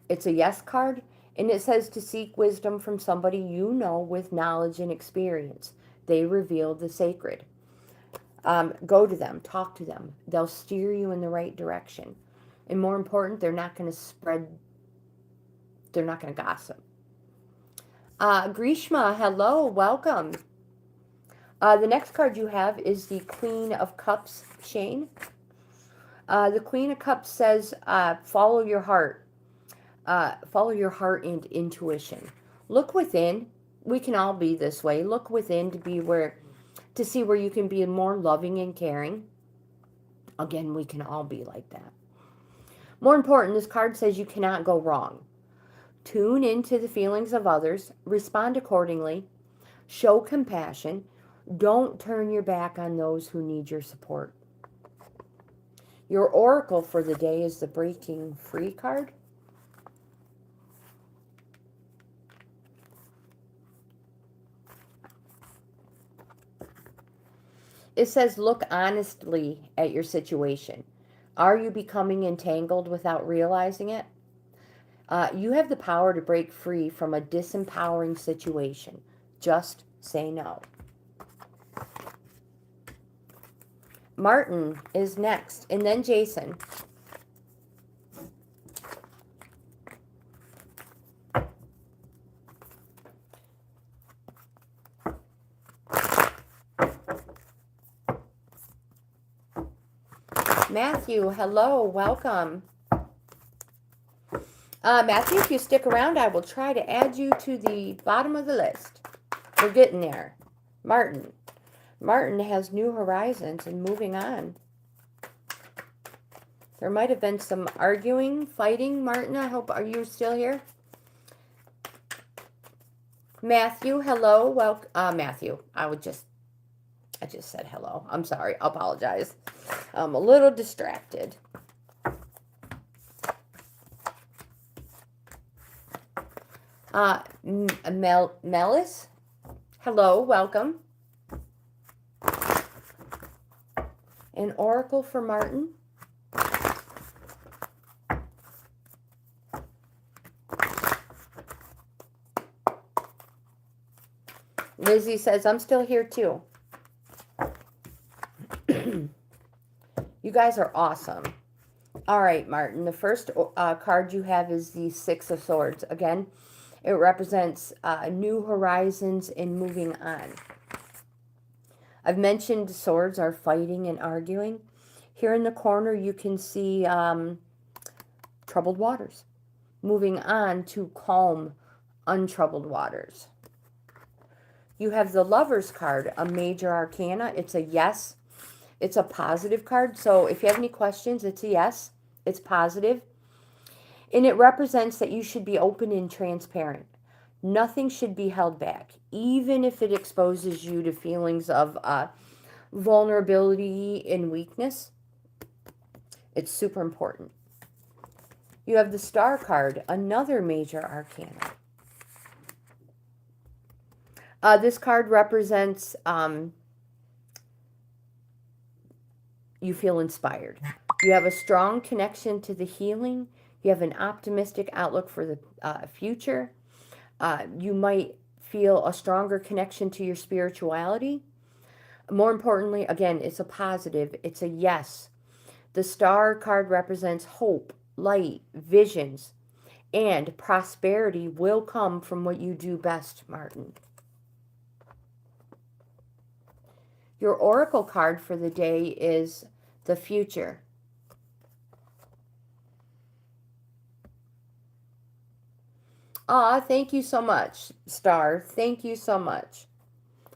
It's a yes card, and it says to seek wisdom from somebody you know with knowledge and experience. They reveal the sacred. Go to them, talk to them. They'll steer you in the right direction. And more important, they're not going to gossip. Grishma, hello, welcome. The next card you have is the Queen of Cups, Shane. The Queen of Cups says, follow your heart. Follow your heart and intuition. Look within. We can all be this way. Look within to see where you can be more loving and caring. Again, we can all be like that. More important, this card says you cannot go wrong. Tune into the feelings of others. Respond accordingly. Show compassion. Don't turn your back on those who need your support. Your oracle for the day is the Breaking Free card. It says, look honestly at your situation. Are you becoming entangled without realizing it? You have the power to break free from a disempowering situation. Just say no. Martin is next, and then Jason. Matthew, hello, welcome. Matthew, if you stick around, I will try to add you to the bottom of the list. We're getting there. Martin. Martin has new horizons and moving on. There might have been some arguing, fighting. Martin, I hope, are you still here? Matthew, hello. Welcome. Matthew, I just said hello. I'm sorry. I apologize. I'm a little distracted. Melis, hello. Welcome. An oracle for Martin. Lizzie says, I'm still here too. You guys are awesome. All right, Martin. The first card you have is the Six of Swords. Again, it represents new horizons and moving on. I've mentioned swords are fighting and arguing. Here in the corner, you can see troubled waters. Moving on to calm, untroubled waters. You have the Lover's card, a major arcana. It's a yes. It's a positive card. So if you have any questions, it's a yes. It's positive. And it represents that you should be open and transparent. Nothing should be held back, even if it exposes you to feelings of vulnerability and weakness. It's super important. You have the Star card, another major arcana. This card represents you feel inspired. You have a strong connection to the healing. You have an optimistic outlook for the future. You might feel a stronger connection to your spirituality. More importantly, again, it's a positive. It's a yes. The Star card represents hope, light, visions, and prosperity will come from what you do best, Martin. Your oracle card for the day is the Future. Aw, thank you so much, Star. Thank you so much.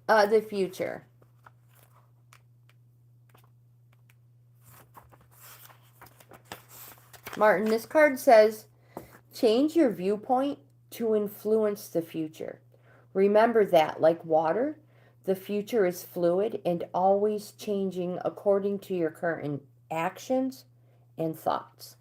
The Future. Martin, this card says, change your viewpoint to influence the future. Remember that, like water, the future is fluid and always changing according to your current actions and thoughts.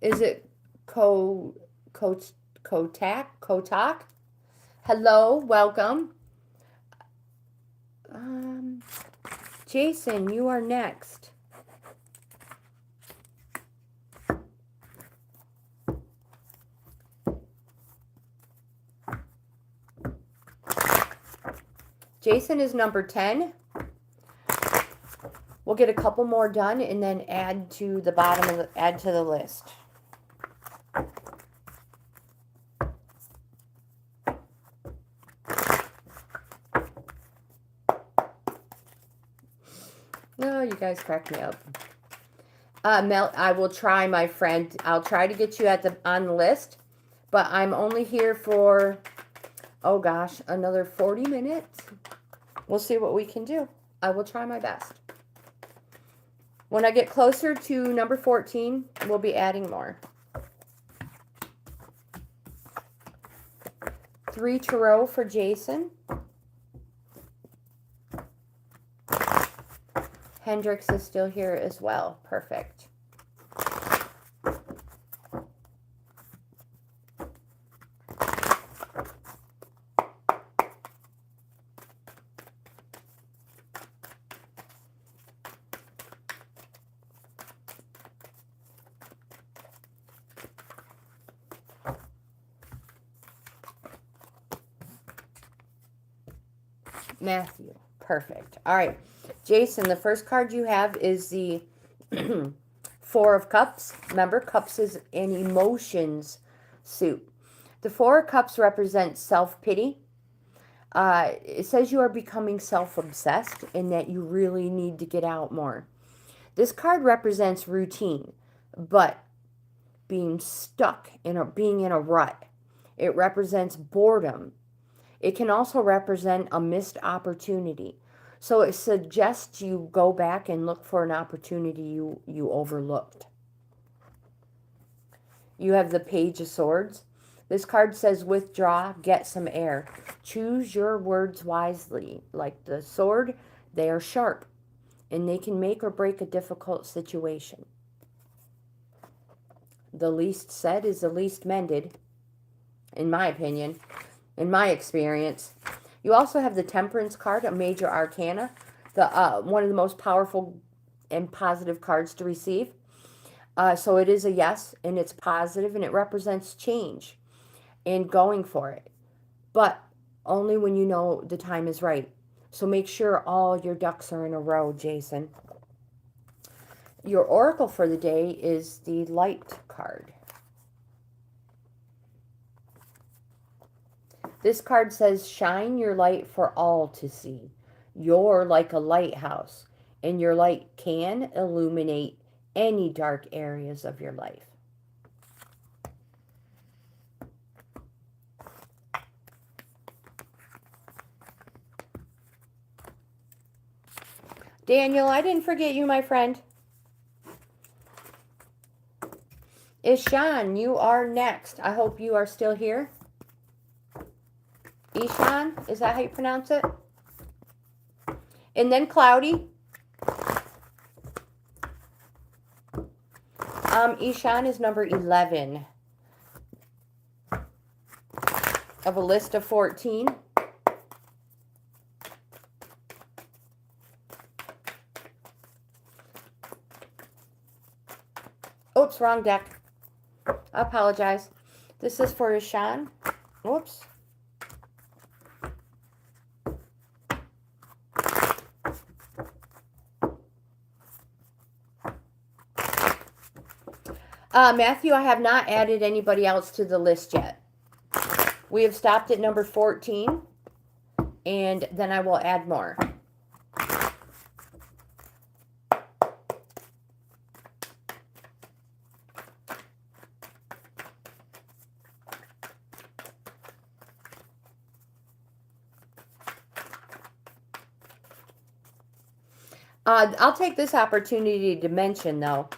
Is it Kotak? Hello, welcome. Jason, you are next. Jason is number 10. We'll get a couple more done and then add to the bottom of add to the list. No, you guys crack me up. Mel, I will try, my friend. I'll try to get you on the list, but I'm only here for, oh gosh, another 40 minutes. We'll see what we can do. I will try my best. When I get closer to number 14, we'll be adding more. 3 Tarot for Jason. Hendrix is still here as well. Perfect. Matthew. Perfect. All right. Jason, the first card you have is the Four of Cups. Remember, Cups is an emotions suit. The Four of Cups represents self-pity. It says you are becoming self-obsessed and that you really need to get out more. This card represents routine, but being stuck being in a rut. It represents boredom. It can also represent a missed opportunity. So it suggests you go back and look for an opportunity you overlooked. You have the Page of Swords. This card says withdraw, get some air. Choose your words wisely. Like the sword, they are sharp and they can make or break a difficult situation. The least said is the least mended, in my opinion, in my experience. You also have the Temperance card, a major arcana, one of the most powerful and positive cards to receive. So it is a yes, and it's positive, and it represents change and going for it. But only when you know the time is right. So make sure all your ducks are in a row, Jason. Your oracle for the day is the Light card. This card says, shine your light for all to see. You're like a lighthouse, and your light can illuminate any dark areas of your life. Daniel, I didn't forget you, my friend. Ishan, you are next. I hope you are still here. Ishan, is that how you pronounce it? And then Cloudy. Ishan is number 11 of a list of 14. Oops, wrong deck. I apologize. This is for Ishan. Whoops. Matthew, I have not added anybody else to the list yet. We have stopped at number 14, and then I will add more. I'll take this opportunity to mention, though,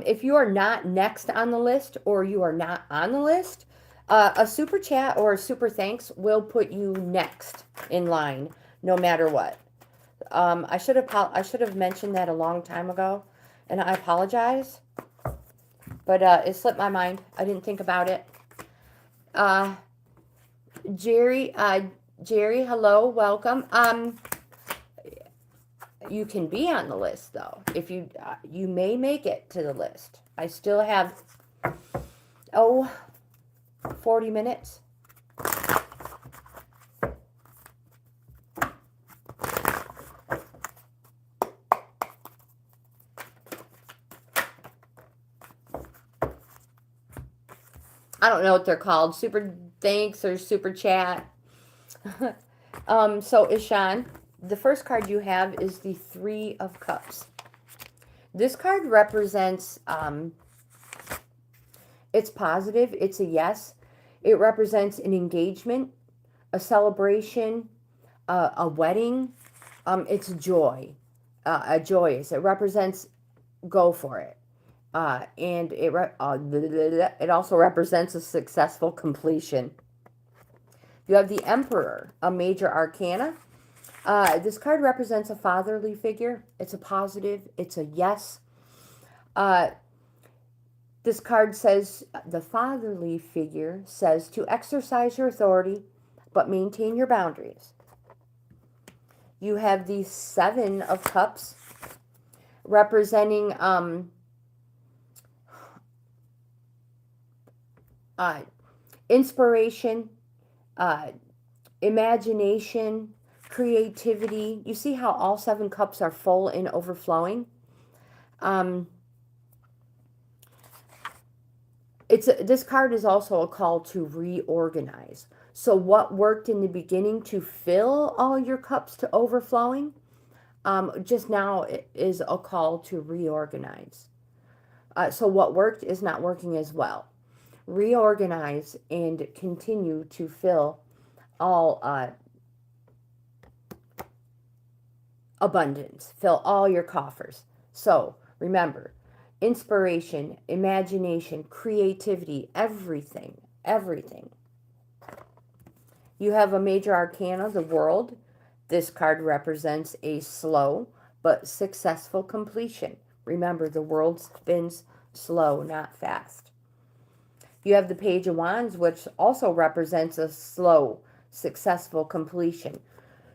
if you are not next on the list or you are not on the list, a super chat or a super thanks will put you next in line, no matter what. I should have mentioned that a long time ago, and I apologize, but it slipped my mind. I didn't think about it. Jerry, hello, welcome. You can be on the list, though. If you you may make it to the list. I still have 40 minutes. I don't know what they're called. Super thanks or super chat. So Ishan, the first card you have is the Three of Cups. This card represents, it's positive, it's a yes. It represents an engagement, a celebration, a wedding. It's joy, a joyous. It represents go for it. And it also represents a successful completion. You have the Emperor, a major arcana. This card represents a fatherly figure. It's a positive. It's a yes. This card says, the fatherly figure says to exercise your authority, but maintain your boundaries. You have the Seven of Cups, representing inspiration, imagination, creativity. You see how all 7 cups are full and overflowing? This card is also a call to reorganize. So what worked in the beginning to fill all your cups to overflowing, just now it is a call to reorganize. So what worked is not working as well. Reorganize and continue to fill all abundance. Fill all your coffers. So remember, inspiration, imagination, creativity, everything, everything. You have a major arcana, the World. This card represents a slow but successful completion. Remember, the World spins slow, not fast. You have the Page of Wands, which also represents a slow, successful completion.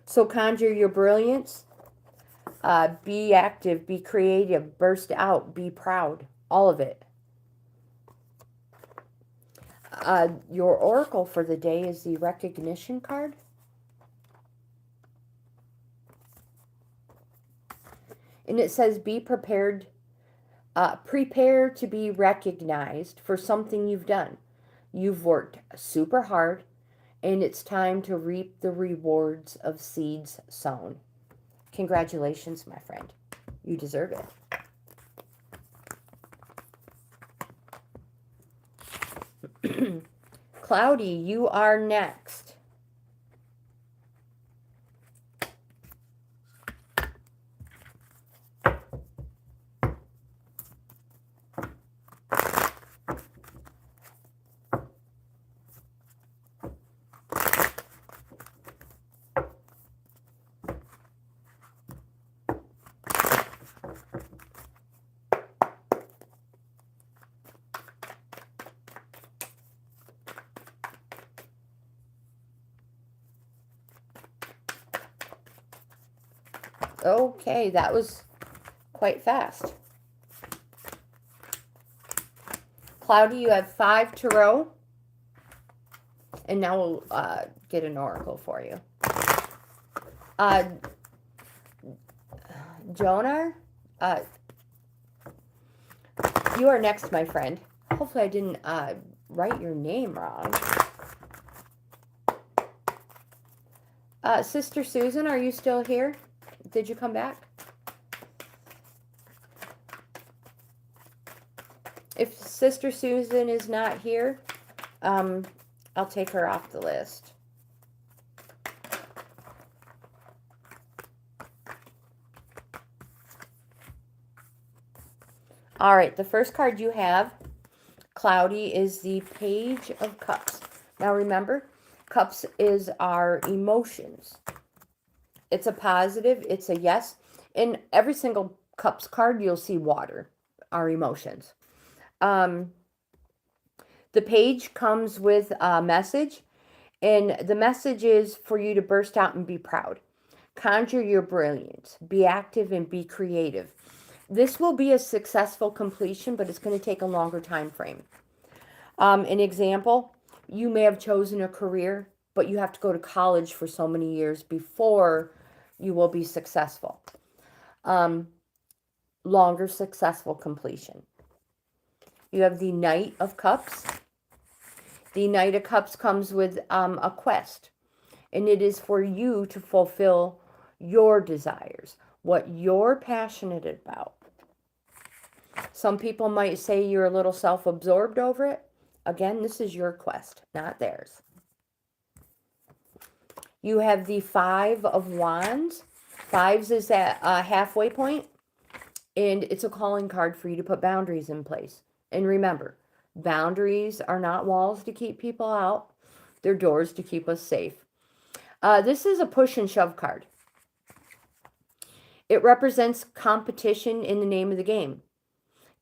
So conjure your brilliance. Be active, be creative, burst out, be proud. All of it. Your oracle for the day is the recognition card. And it says, be prepared. Prepare to be recognized for something you've done. You've worked super hard, and it's time to reap the rewards of seeds sown. Congratulations, my friend. You deserve it. Cloudy, you are next. Okay, that was quite fast. Cloudy, you have 5 tarot. And now we'll get an oracle for you. Jonar, you are next, my friend. Hopefully I didn't write your name wrong. Sister Susan, are you still here? Did you come back? If Sister Susan is not here, I'll take her off the list. All right, the first card you have, Cloudy, is the Page of Cups. Now remember, Cups is our emotions. It's a positive, it's a yes. In every single Cups card, you'll see water, our emotions. The page comes with a message, and the message is for you to burst out and be proud. Conjure your brilliance. Be active and be creative. This will be a successful completion, but it's going to take a longer time frame. An example, you may have chosen a career, but you have to go to college for so many years before you will be successful. Longer successful completion. You have the Knight of Cups. The Knight of Cups comes with a quest, and it is for you to fulfill your desires, what you're passionate about. Some people might say you're a little self-absorbed over it. Again, this is your quest, not theirs. You have the 5 of Wands. 5s is at a halfway point, and it's a calling card for you to put boundaries in place. And remember, boundaries are not walls to keep people out. They're doors to keep us safe. This is a push and shove card. It represents competition in the name of the game.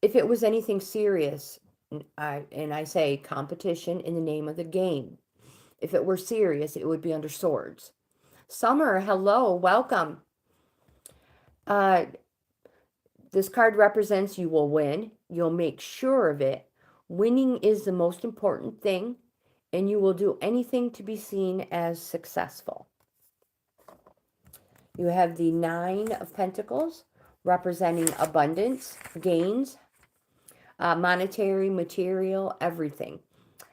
If it was anything serious, and I say competition in the name of the game. If it were serious, it would be under swords. Summer, hello, welcome. This card represents you will win. You'll make sure of it. Winning is the most important thing, and you will do anything to be seen as successful. You have the Nine of Pentacles, representing abundance, gains, monetary, material, everything.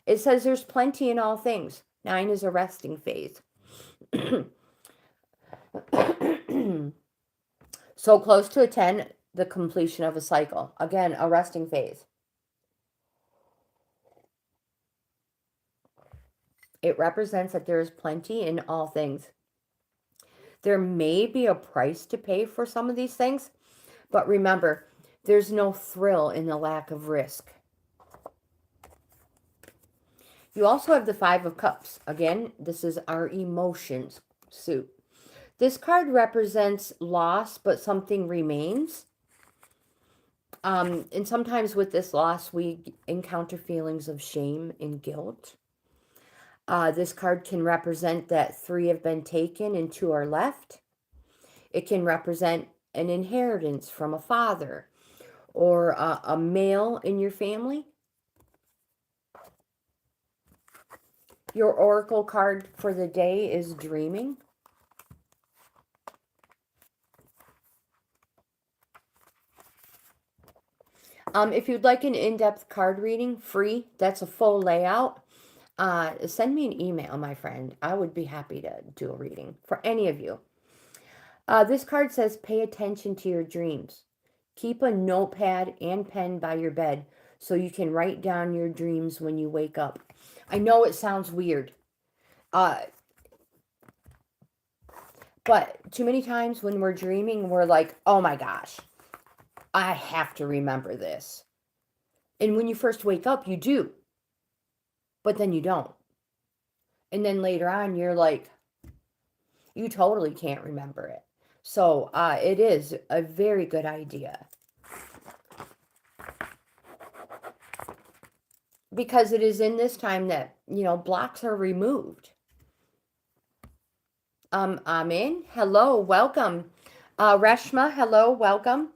It says there's plenty in all things. 9 is a resting phase. So close to a 10, the completion of a cycle. Again, a resting phase. It represents that there is plenty in all things. There may be a price to pay for some of these things, but remember, there's no thrill in the lack of risk. You also have the Five of Cups. Again, this is our emotions suit. This card represents loss, but something remains. And sometimes with this loss, we encounter feelings of shame and guilt. This card can represent that 3 have been taken and 2 are left. It can represent an inheritance from a father or a male in your family. Your oracle card for the day is dreaming. If you'd like an in-depth card reading, free, that's a full layout, send me an email, my friend. I would be happy to do a reading for any of you. This card says, pay attention to your dreams. Keep a notepad and pen by your bed so you can write down your dreams when you wake up. I know it sounds weird. But too many times when we're dreaming, we're like, oh my gosh, I have to remember this. And when you first wake up, you do. But then you don't. And then later on, you're like, you totally can't remember it. So it is a very good idea. Because it is in this time that, you know, blocks are removed. Amin. Hello, welcome. Reshma, hello, welcome.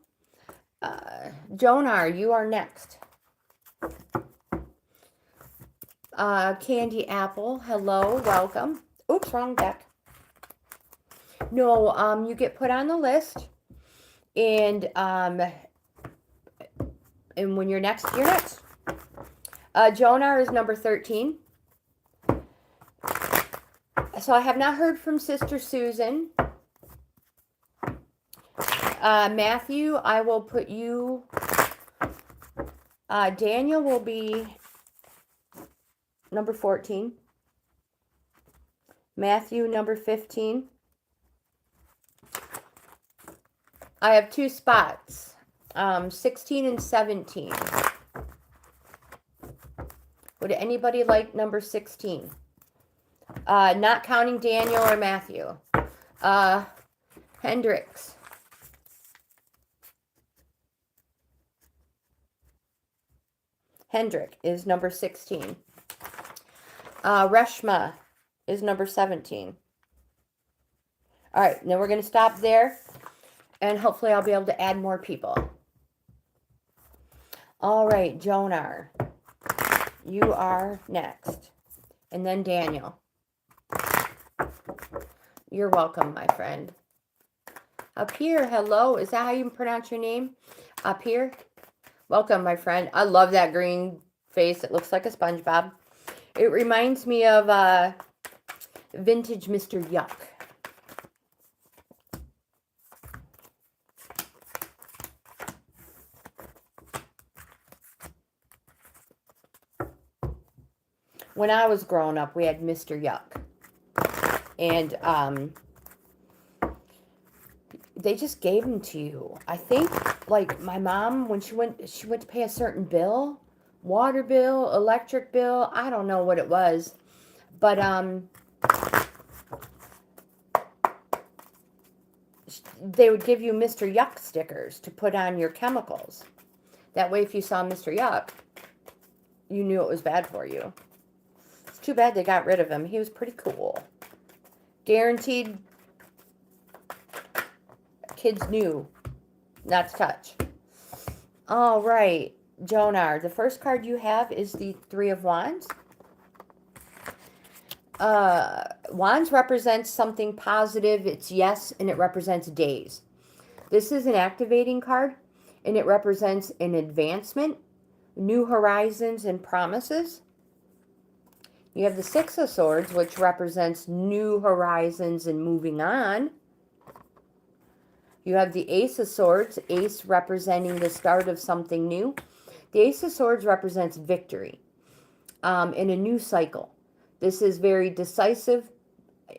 Jonar, you are next. Candy Apple, hello, welcome. Oops, wrong deck. No, you get put on the list, and when you're next, you're next. Jonar is number 13. So I have not heard from Sister Susan. Matthew, I will put you. Daniel will be number 14. Matthew, number 15. I have 2 spots, 16 and 17. Would anybody like number 16? Not counting Daniel or Matthew. Hendricks. Hendrick is number 16. Reshma is number 17. All right, now we're going to stop there, and hopefully I'll be able to add more people. All right, Jonar, you are next, and then Daniel. You're welcome, my friend. Up here, hello. Is that how you pronounce your name? Up here? Welcome, my friend. I love that green face. It looks like a SpongeBob. It reminds me of vintage Mr. Yuck. When I was growing up, we had Mr. Yuck. And they just gave them to you. I think, like, my mom, when she went to pay a certain bill, water bill, electric bill, I don't know what it was, but they would give you Mr. Yuck stickers to put on your chemicals. That way, if you saw Mr. Yuck, you knew it was bad for you. It's too bad they got rid of him. He was pretty cool. Guaranteed kids knew not to touch. All right, Jonar, the first card you have is the 3 of Wands. Wands represents something positive. It's yes, and it represents days. This is an activating card, and it represents an advancement, new horizons, and promises. You have the Six of Swords, which represents new horizons and moving on. You have the Ace of Swords, Ace representing the start of something new. The Ace of Swords represents victory in a new cycle. This is very decisive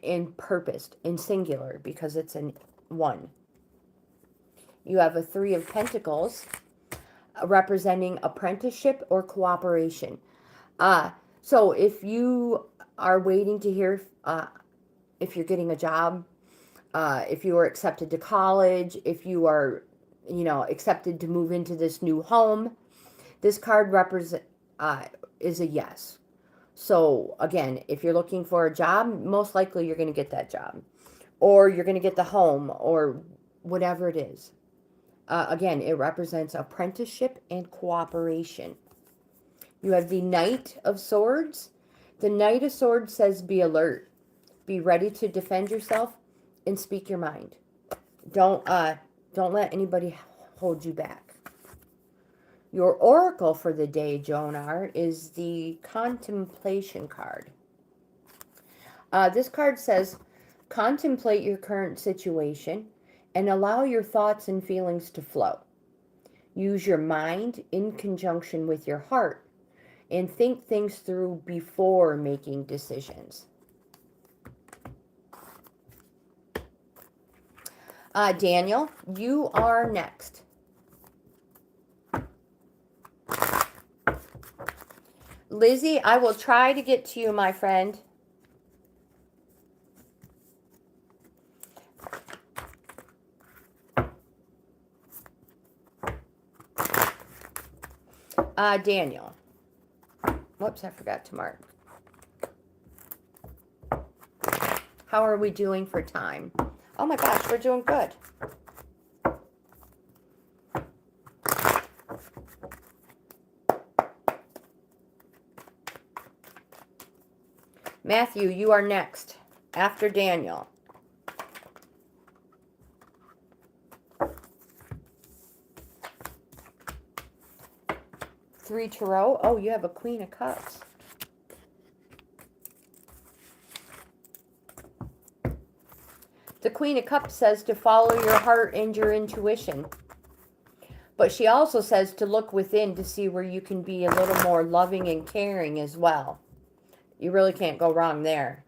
and purposed and singular because it's in one. You have a Three of Pentacles representing apprenticeship or cooperation. So if you are waiting to hear if you're getting a job, if you are accepted to college, if you are, accepted to move into this new home, this card is a yes. So again, if you're looking for a job, most likely you're going to get that job, or you're going to get the home, or whatever it is. Again, it represents apprenticeship and cooperation. You have the Knight of Swords. The Knight of Swords says be alert, be ready to defend yourself, and speak your mind. Don't let anybody hold you back. Your oracle for the day, Jonar, is the Contemplation card. This card says, contemplate your current situation and allow your thoughts and feelings to flow. Use your mind in conjunction with your heart and think things through before making decisions. Daniel, you are next. Lizzie, I will try to get to you, my friend. Daniel. Whoops, I forgot to mark. How are we doing for time? Oh my gosh, we're doing good. Matthew, you are next after Daniel. Three Tarot. Oh, you have a Queen of Cups. The Queen of Cups says to follow your heart and your intuition. But she also says to look within to see where you can be a little more loving and caring as well. You really can't go wrong there.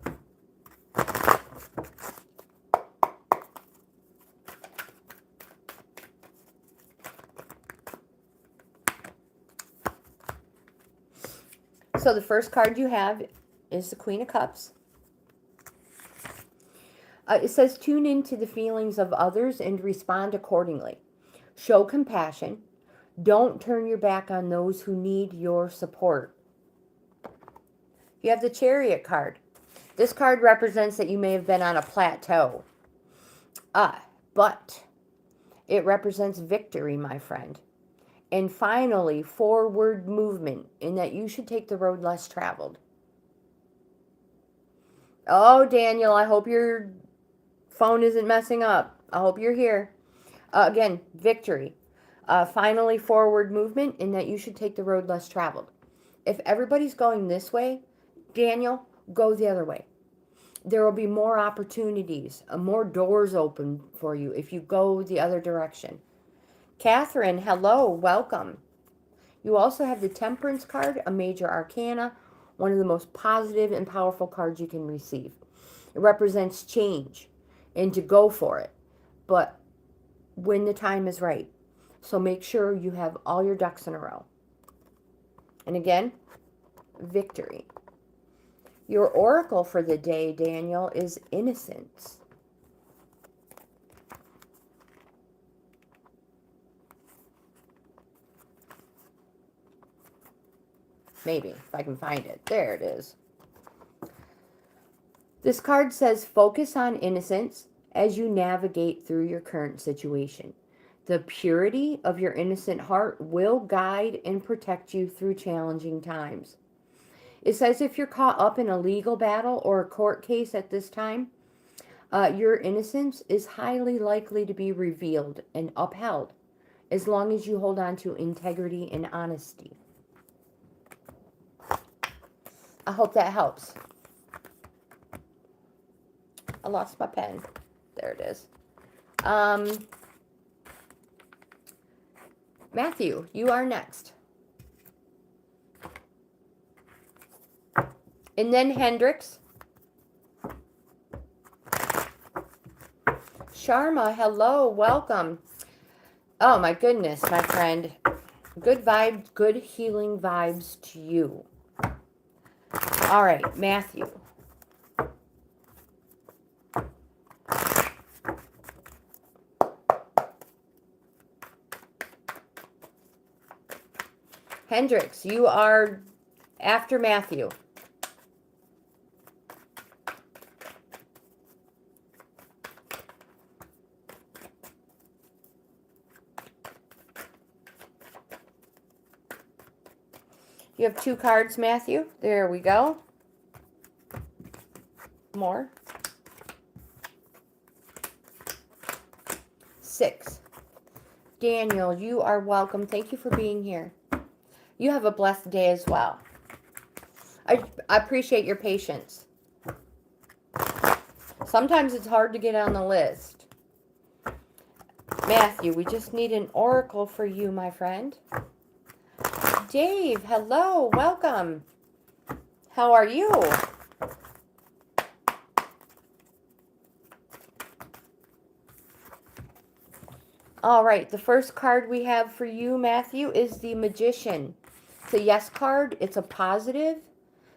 So the first card you have is the Queen of Cups. It says, tune into the feelings of others and respond accordingly. Show compassion. Don't turn your back on those who need your support. You have the Chariot card. This card represents that you may have been on a plateau. But it represents victory, my friend. And finally, forward movement, in that you should take the road less traveled. Oh, Daniel, I hope your phone isn't messing up. I hope you're here. Again, victory. Finally, forward movement, in that you should take the road less traveled. If everybody's going this way, Daniel, go the other way. There will be more opportunities, more doors open for you if you go the other direction. Catherine, hello, welcome. You also have the Temperance card, a major arcana, one of the most positive and powerful cards you can receive. It represents change and to go for it, but when the time is right. So make sure you have all your ducks in a row. And again, victory. Your oracle for the day, Daniel, is innocence. Maybe, if I can find it. There it is. This card says, focus on innocence as you navigate through your current situation. The purity of your innocent heart will guide and protect you through challenging times. It says if you're caught up in a legal battle or a court case at this time, your innocence is highly likely to be revealed and upheld as long as you hold on to integrity and honesty. I hope that helps. I lost my pen. There it is. Matthew, you are next. And then Hendricks. Sharma, hello, welcome. Oh my goodness, my friend. Good vibes, good healing vibes to you. All right, Matthew. Hendricks, you are after Matthew. You have 2 cards, Matthew. There we go. More. 6. Daniel, you are welcome. Thank you for being here. You have a blessed day as well. I appreciate your patience. Sometimes it's hard to get on the list. Matthew, we just need an oracle for you, my friend. Dave, hello, welcome. How are you? All right, the first card we have for you, Matthew, is the Magician. It's a yes card. It's a positive.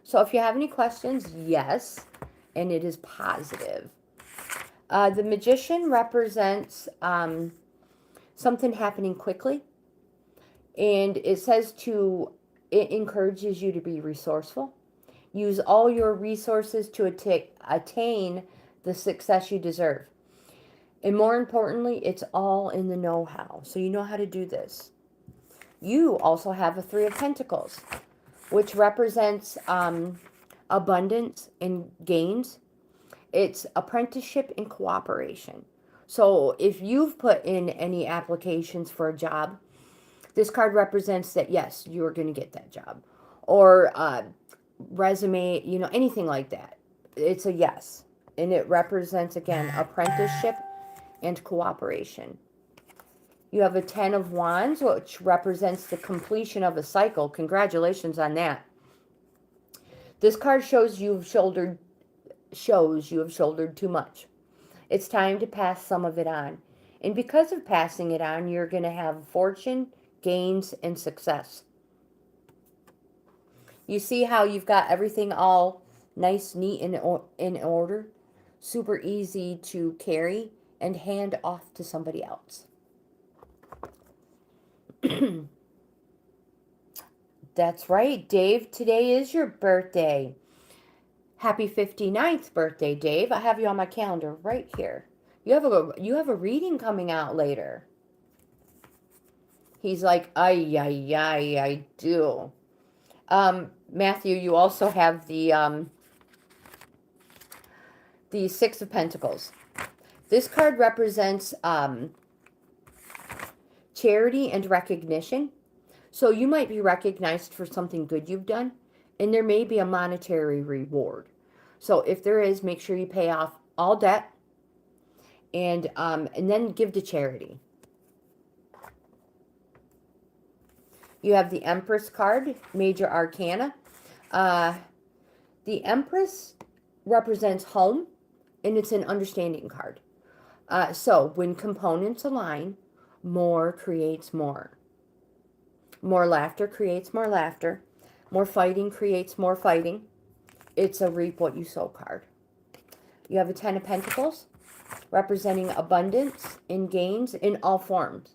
So if you have any questions, yes, and it is positive. The Magician represents something happening quickly. And it says it encourages you to be resourceful. Use all your resources to attain the success you deserve. And more importantly, it's all in the know-how. So you know how to do this. You also have a 3 of Pentacles, which represents abundance and gains. It's apprenticeship and cooperation. So if you've put in any applications for a job, this card represents that, yes, you're going to get that job. Or resume, you know, anything like that. It's a yes. And it represents, again, apprenticeship and cooperation. You have a 10 of Wands, which represents the completion of a cycle. Congratulations on that. This card shows you have shouldered too much. It's time to pass some of it on. And because of passing it on, you're going to have fortune, gains, and success. You see how you've got everything all nice, neat, and in order? Super easy to carry and hand off to somebody else. That's right, Dave. Today is your birthday. Happy 59th birthday, Dave. I have you on my calendar right here. You have a reading coming out later. He's like, ay, I do. Matthew, you also have the 6 of Pentacles. This card represents charity and recognition. So you might be recognized for something good you've done, and there may be a monetary reward. So if there is, make sure you pay off all debt and then give to charity. You have the Empress card, Major Arcana. The Empress represents home, and it's an understanding card. So when components align, more creates more. More laughter creates more laughter. More fighting creates more fighting. It's a reap what you sow card. You have a 10 of Pentacles, representing abundance and gains in all forms.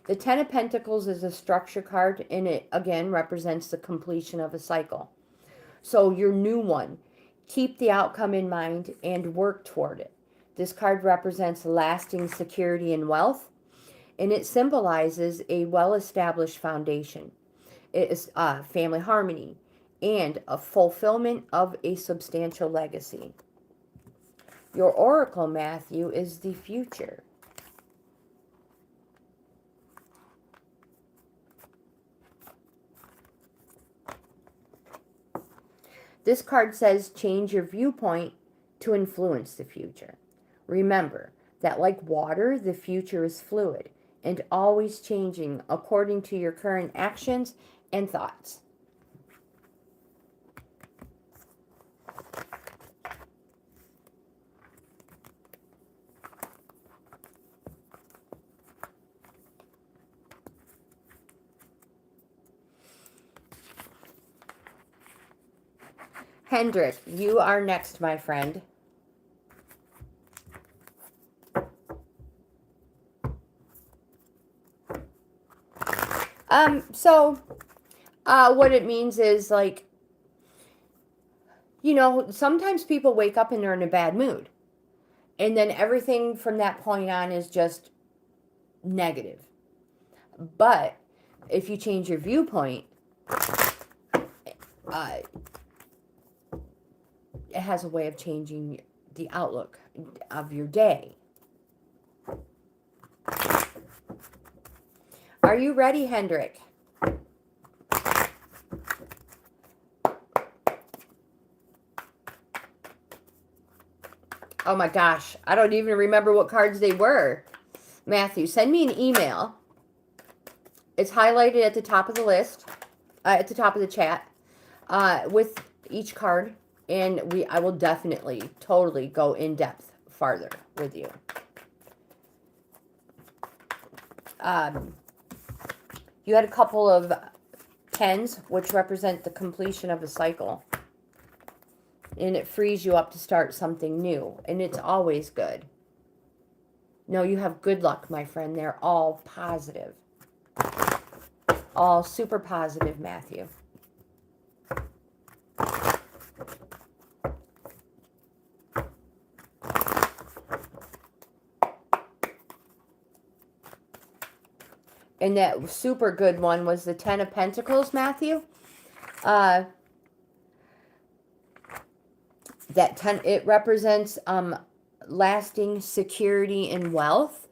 The 10 of Pentacles is a structure card, and it, again, represents the completion of a cycle. So your new one, keep the outcome in mind and work toward it. This card represents lasting security and wealth, and it symbolizes a well-established foundation. It is family harmony, and a fulfillment of a substantial legacy. Your oracle, Matthew, is the future. This card says change your viewpoint to influence the future. Remember that like water, the future is fluid and always changing according to your current actions and thoughts. Hendrik, you are next, my friend. What it means is, like, you know, sometimes people wake up and they're in a bad mood. And then everything from that point on is just negative. But if you change your viewpoint, it has a way of changing the outlook of your day. Are you ready, Hendrik? Oh my gosh, I don't even remember what cards they were. Matthew, send me an email. It's highlighted at the top of the list, at the top of the chat, with each card, and I will definitely, totally go in depth farther with you. You had a couple of 10s, which represent the completion of a cycle. And it frees you up to start something new. And it's always good. No, you have good luck, my friend. They're all positive. All super positive, Matthew. And that super good one was the 10 of Pentacles, Matthew. That 10, it represents lasting security and wealth.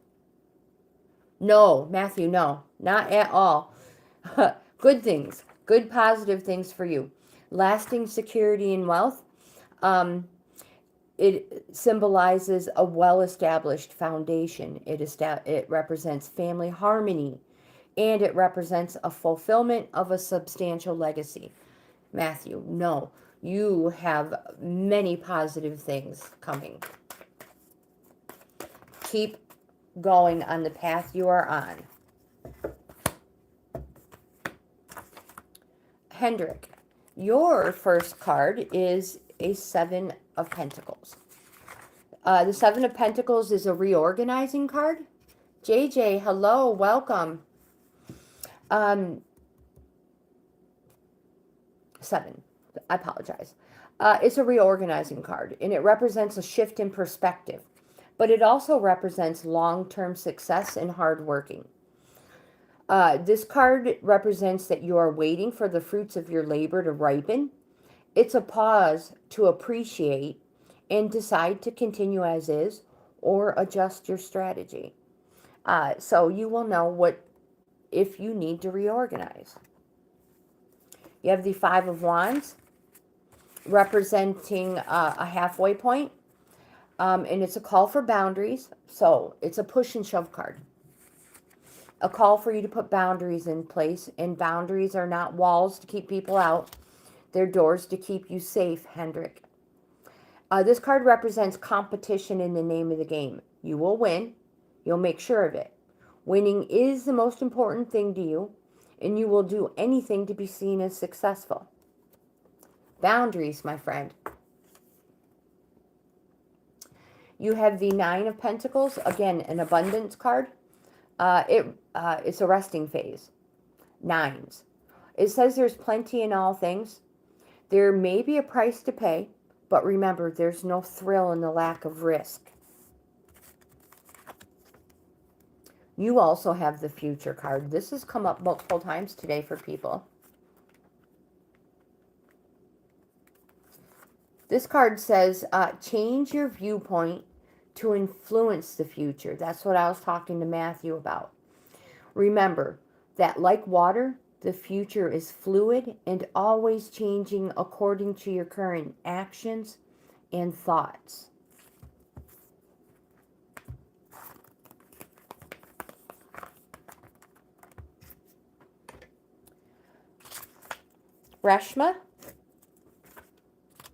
No, Matthew, no, not at all. Good things, good positive things for you. Lasting security and wealth. It symbolizes a well-established foundation. It represents family harmony, and it represents a fulfillment of a substantial legacy. Matthew, no. You have many positive things coming. Keep going on the path you are on. Hendrik, your first card is a 7 of Pentacles. The 7 of Pentacles is a reorganizing card. JJ, hello, welcome. 7. I apologize. It's a reorganizing card, and it represents a shift in perspective, but it also represents long-term success and hard working. This card represents that you are waiting for the fruits of your labor to ripen. It's a pause to appreciate and decide to continue as is or adjust your strategy. So you will know what if you need to reorganize. You have the 5 of Wands, representing a halfway point, and it's a call for boundaries. So it's a push and shove card, a call for you to put boundaries in place, and boundaries are not walls to keep people out, they're doors to keep you safe, Hendrik. This card represents competition in the name of the game. You will win, you'll make sure of it. Winning is the most important thing to you, and you will do anything to be seen as successful. Boundaries, my friend. You have the 9 of Pentacles, again, an abundance card. It's a resting phase. 9s. It says there's plenty in all things. There may be a price to pay, but remember, there's no thrill in the lack of risk. You also have the future card. This has come up multiple times today for people. This card says, change your viewpoint to influence the future. That's what I was talking to Matthew about. Remember that, like water, the future is fluid and always changing according to your current actions and thoughts. Reshma,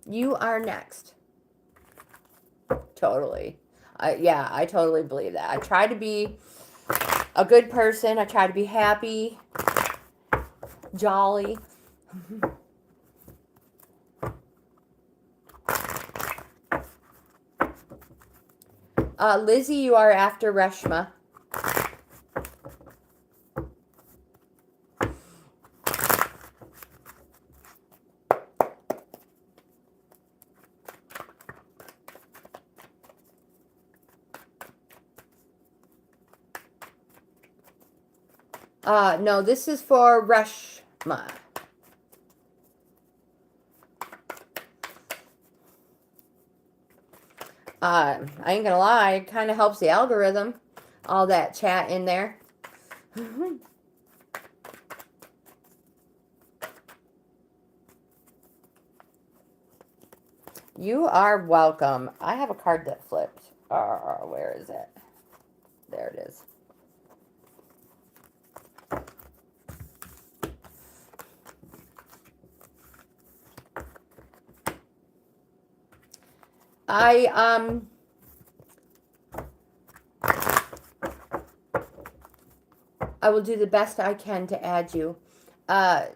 you are next. Totally. Yeah, I totally believe that. I try to be a good person. I try to be happy, jolly. Lizzie, you are after Reshma. No, this is for Reshma. I ain't gonna lie, it kind of helps the algorithm, all that chat in there. You are welcome. I have a card that flipped. Where is it? There it is. I will do the best I can to add you. Let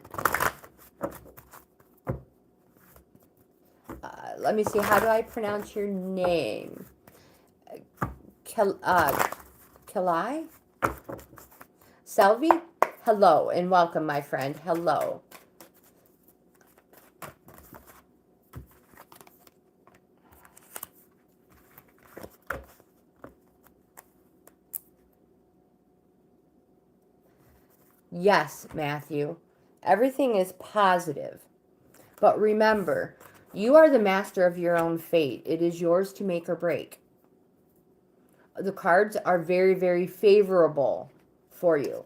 me see. How do I pronounce your name? Kalai? Selvi? Hello and welcome, my friend. Hello. Yes, Matthew. Everything is positive. But remember, you are the master of your own fate. It is yours to make or break. The cards are very, very favorable for you.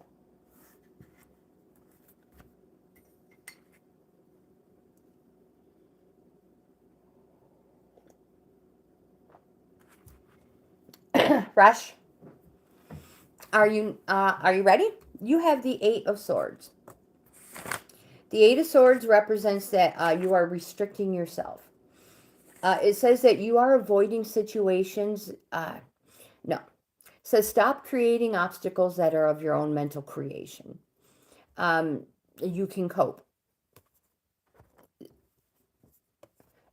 Rush, are you ready? You have the Eight of Swords. The Eight of Swords represents that you are restricting yourself. It says that you are avoiding situations. No. It says stop creating obstacles that are of your own mental creation. You can cope.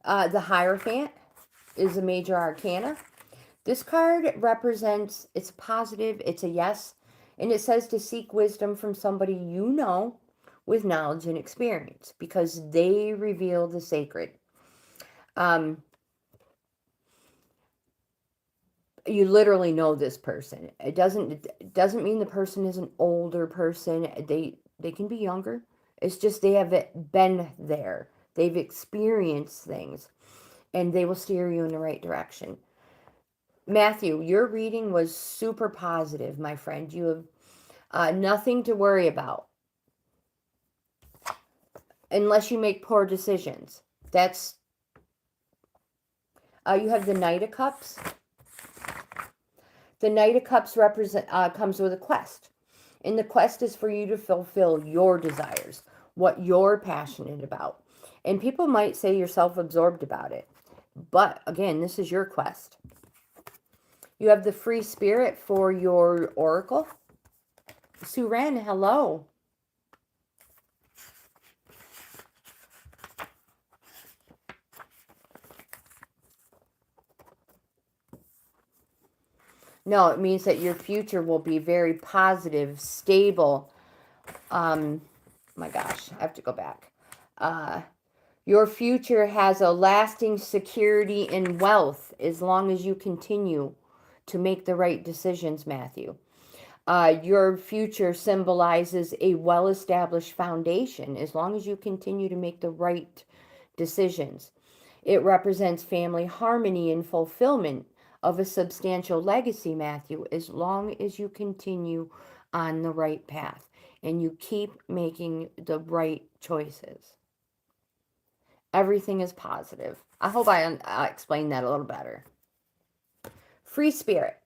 The Hierophant is a major arcana. This card represents, it's positive, it's a yes, and it says to seek wisdom from somebody you know with knowledge and experience because they reveal the sacred. You literally know this person. It doesn't mean the person is an older person. They can be younger. It's just they have been there. They've experienced things, and they will steer you in the right direction. Matthew, your reading was super positive, my friend. You have nothing to worry about unless you make poor decisions. That's you have the Knight of Cups. The Knight of Cups comes with a quest. And the quest is for you to fulfill your desires, what you're passionate about. And people might say you're self-absorbed about it. But again, this is your quest. You have the Free Spirit for your oracle. Suren, hello. No, it means that your future will be very positive, stable. My gosh, I have to go back. Your future has a lasting security in wealth as long as you continue to make the right decisions, Matthew. Your future symbolizes a well-established foundation as long as you continue to make the right decisions. It represents family harmony and fulfillment of a substantial legacy, Matthew, as long as you continue on the right path and you keep making the right choices. Everything is positive. I hope I explained that a little better. Free spirit.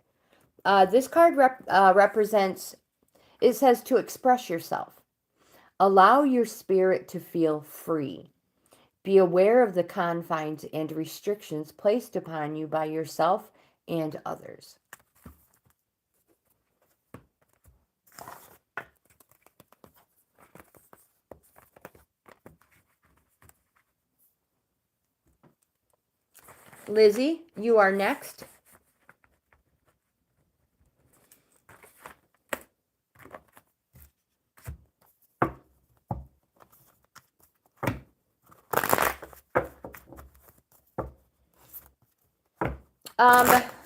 This card represents, it says to express yourself. Allow your spirit to feel free. Be aware of the confines and restrictions placed upon you by yourself and others. Lizzie, you are next.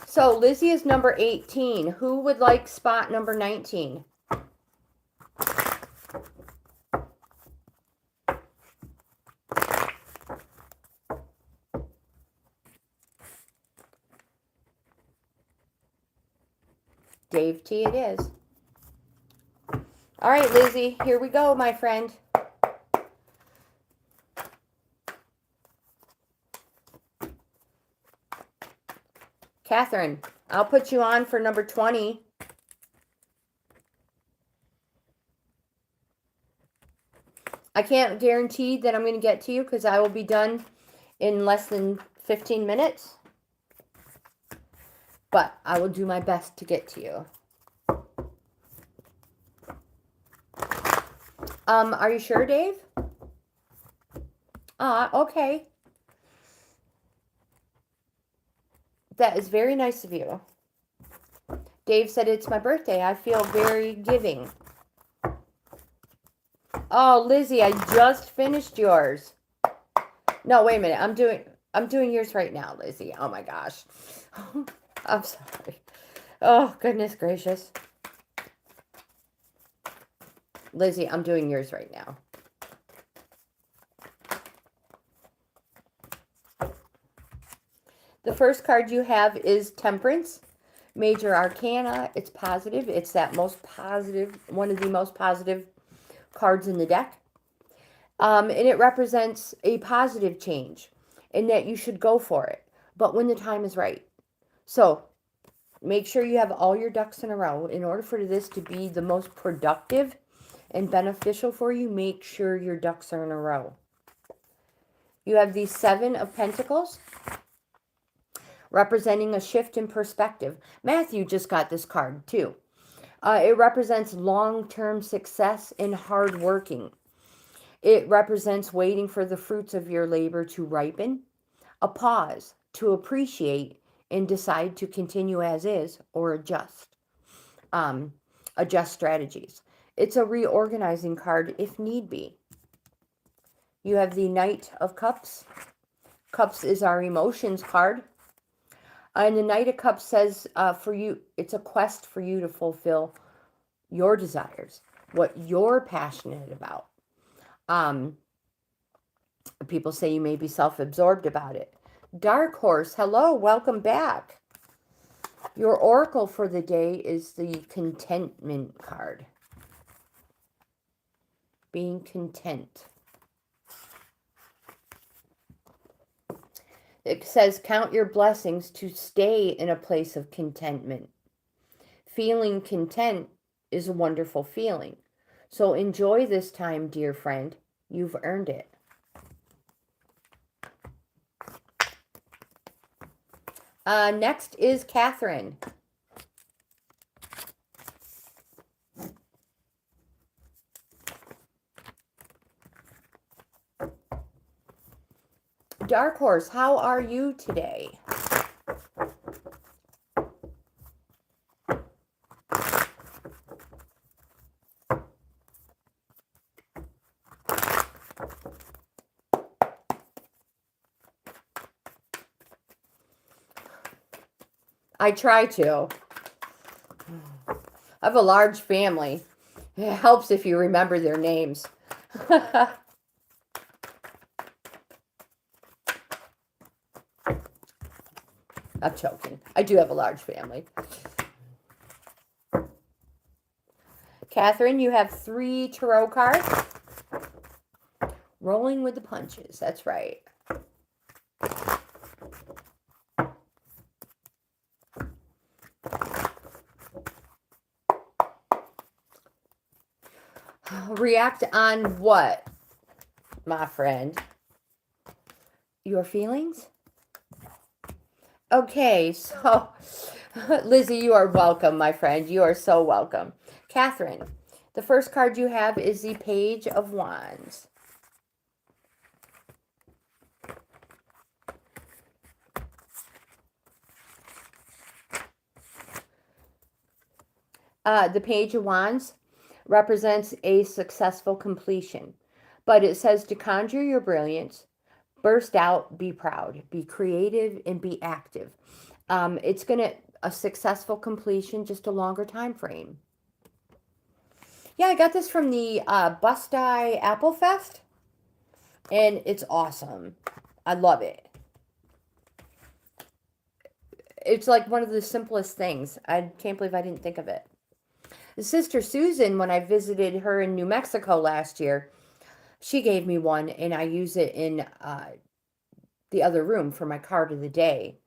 So Lizzie is number 18. Who would like spot number 19? Dave T it is. All right, Lizzie, here we go, my friend. Catherine, I'll put you on for number 20. I can't guarantee that I'm going to get to you because I will be done in less than 15 minutes. But I will do my best to get to you. Are you sure, Dave? Okay. That is very nice of you. Dave said it's my birthday. I feel very giving. Oh, Lizzie, I just finished yours. No, wait a minute. I'm doing yours right now, Lizzie. Oh my gosh. I'm sorry. Oh, goodness gracious. Lizzie, I'm doing yours right now. The first card you have is Temperance, Major Arcana. It's positive. It's that most positive, one of the most positive cards in the deck. And it represents a positive change and that you should go for it, but when the time is right. So make sure you have all your ducks in a row. In order for this to be the most productive and beneficial for you, make sure your ducks are in a row. You have the Seven of Pentacles, representing a shift in perspective. Matthew just got this card too. It represents long-term success and hard working. It represents waiting for the fruits of your labor to ripen, a pause to appreciate and decide to continue as is or adjust. Adjust strategies. It's a reorganizing card if need be. You have the Knight of Cups. Cups is our emotions card. And the Knight of Cups says for you, it's a quest for you to fulfill your desires, what you're passionate about. People say you may be self-absorbed about it. Dark Horse, hello, welcome back. Your oracle for the day is the Contentment card. Being content. It says, count your blessings to stay in a place of contentment. Feeling content is a wonderful feeling. So enjoy this time, dear friend. You've earned it. Next is Catherine. Dark Horse, how are you today? I try to. I have a large family. It helps if you remember their names. I'm joking. I do have a large family. Catherine, you have 3 tarot cards. Rolling with the punches. That's right. React on what, my friend? Your feelings? Okay, so Lizzie, you are welcome, my friend. You are so welcome. Catherine, the first card you have is the Page of Wands. The Page of Wands represents a successful completion, but it says to conjure your brilliance, burst out, be proud, be creative, and be active. It's a successful completion, just a longer time frame. Yeah, I got this from the Bust-Eye Apple Fest, and it's awesome. I love it. It's like one of the simplest things. I can't believe I didn't think of it. Sister Susan, when I visited her in New Mexico last year, she gave me one, and I use it in the other room for my card of the day.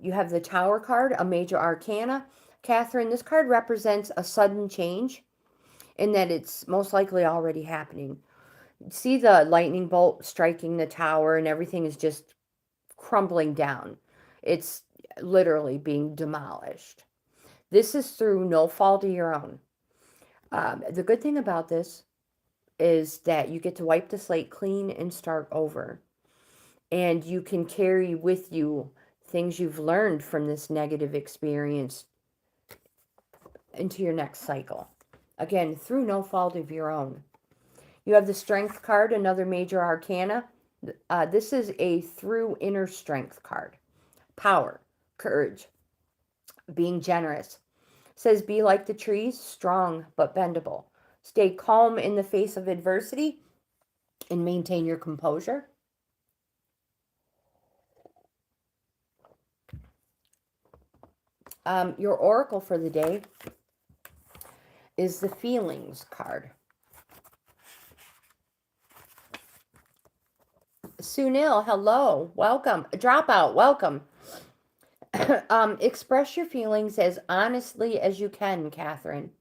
You have the Tower card, a major arcana. Catherine, this card represents a sudden change in that it's most likely already happening. See the lightning bolt striking the tower, and everything is just crumbling down. It's literally being demolished. This is through no fault of your own. The good thing about this is that you get to wipe the slate clean and start over. And you can carry with you things you've learned from this negative experience into your next cycle. Again, through no fault of your own. You have the Strength card, another major arcana. This is a through inner strength card. Power, courage, being generous. It says be like the trees, strong but bendable. Stay calm in the face of adversity and maintain your composure. Your oracle for the day is the Feelings card. Sunil, hello, welcome. Dropout, welcome. Express your feelings as honestly as you can, Catherine.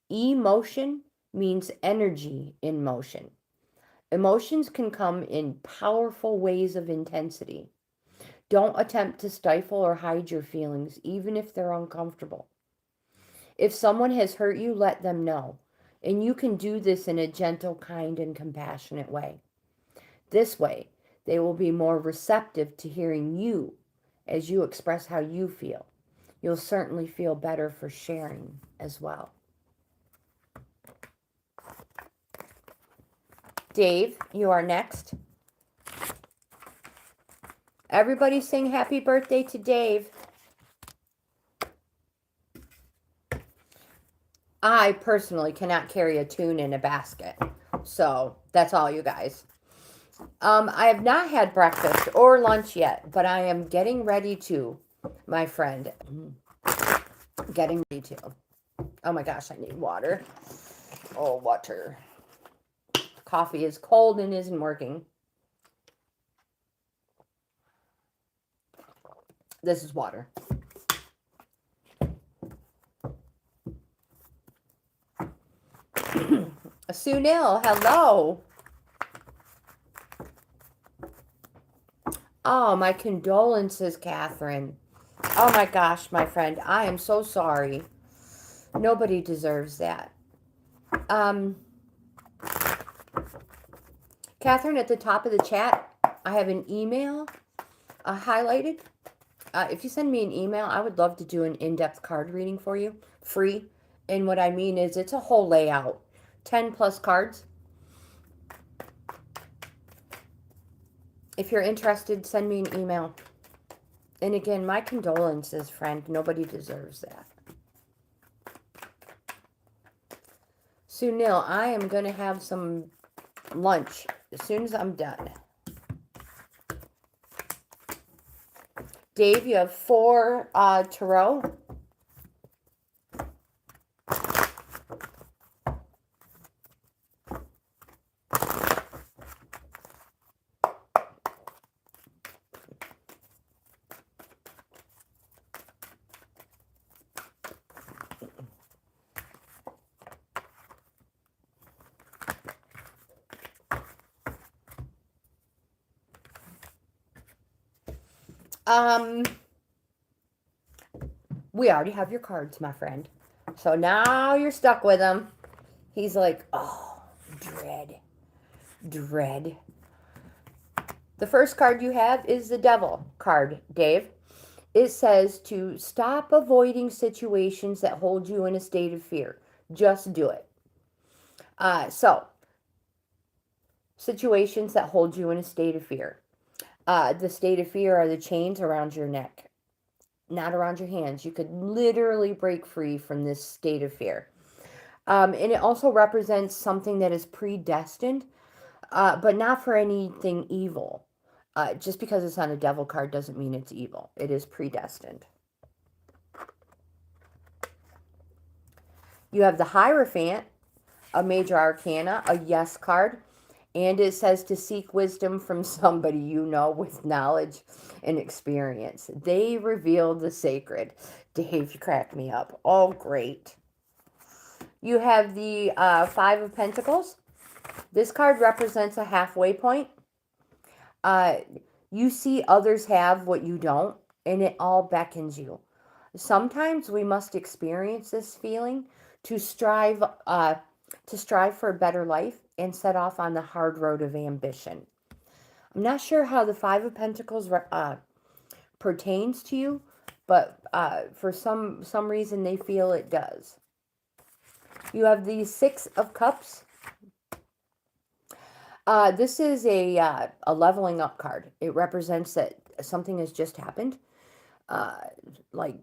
Emotion means energy in motion. Emotions can come in powerful ways of intensity. Don't attempt to stifle or hide your feelings, even if they're uncomfortable. If someone has hurt you, let them know. And you can do this in a gentle, kind, and compassionate way. This way, they will be more receptive to hearing you as you express how you feel. You'll certainly feel better for sharing as well. Dave, you are next. Everybody sing happy birthday to Dave. I personally cannot carry a tune in a basket. So that's all, you guys. I have not had breakfast or lunch yet, but I am getting ready to, my friend. Getting ready to. Oh my gosh, I need water. Oh, water. Coffee is cold and isn't working. This is water. Sunil, hello. Oh, my condolences, Catherine. Oh my gosh, my friend. I am so sorry. Nobody deserves that. Catherine, at the top of the chat, I have an email highlighted. If you send me an email, I would love to do an in-depth card reading for you, free. And what I mean is it's a whole layout, 10 plus cards. If you're interested, send me an email. And again, my condolences, friend. Nobody deserves that. Sunil, I am going to have some lunch as soon as I'm done. Dave, you have 4 tarot. We already have your cards, my friend. So now you're stuck with him. He's like, oh, dread. Dread. The first card you have is the Devil card, Dave. It says to stop avoiding situations that hold you in a state of fear. Just do it. So, situations that hold you in a state of fear. The state of fear are the chains around your neck, not around your hands. You could literally break free from this state of fear. And it also represents something that is predestined, but not for anything evil. Just because it's on a Devil card doesn't mean it's evil. It is predestined. You have the Hierophant, a major arcana, a yes card. And it says to seek wisdom from somebody you know with knowledge and experience. They reveal the sacred. Dave, you crack me up. Oh, great. You have the 5 of Pentacles. This card represents a halfway point. You see others have what you don't, and it all beckons you. Sometimes we must experience this feeling to strive for a better life and set off on the hard road of ambition. I'm not sure how the 5 of Pentacles pertains to you, but for some reason they feel it does. You have the 6 of Cups. This is a leveling up card. It represents that something has just happened. Like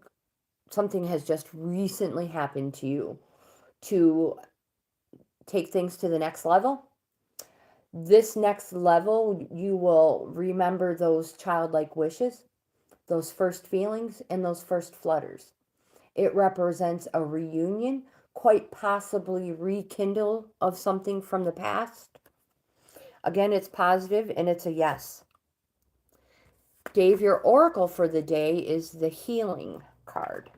something has just recently happened to you to take things to the next level. This next level, you will remember those childlike wishes, those first feelings, and those first flutters. It represents a reunion, quite possibly rekindle of something from the past. Again, it's positive and it's a yes. Dave, your oracle for the day is the Healing card.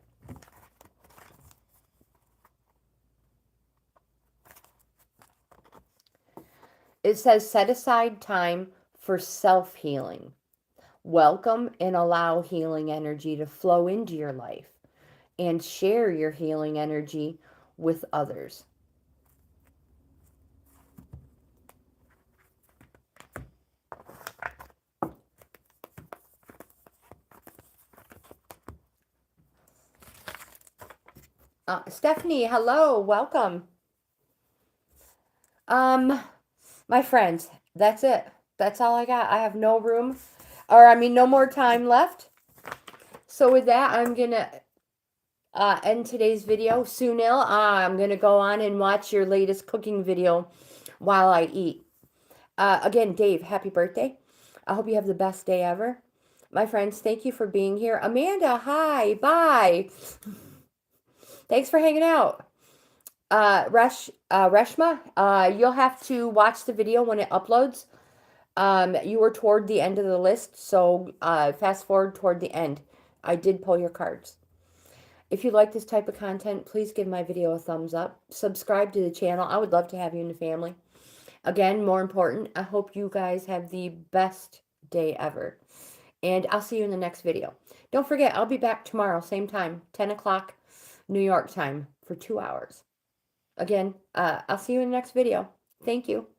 It says set aside time for self-healing. Welcome and allow healing energy to flow into your life and share your healing energy with others. Stephanie, hello, welcome. My friends, that's it. That's all I got. I have no room, no more time left. So with that, I'm gonna end today's video. Sunil, I'm gonna go on and watch your latest cooking video while I eat. Again, Dave, happy birthday. I hope you have the best day ever. My friends, thank you for being here. Amanda, hi, bye. Thanks for hanging out. Reshma, you'll have to watch the video when it uploads. You were toward the end of the list, so fast forward toward the end. I did pull your cards. If you like this type of content, please give my video a thumbs up. Subscribe to the channel. I would love to have you in the family. Again, more important, I hope you guys have the best day ever. And I'll see you in the next video. Don't forget, I'll be back tomorrow, same time, 10 o'clock New York time for 2 hours. Again, I'll see you in the next video. Thank you.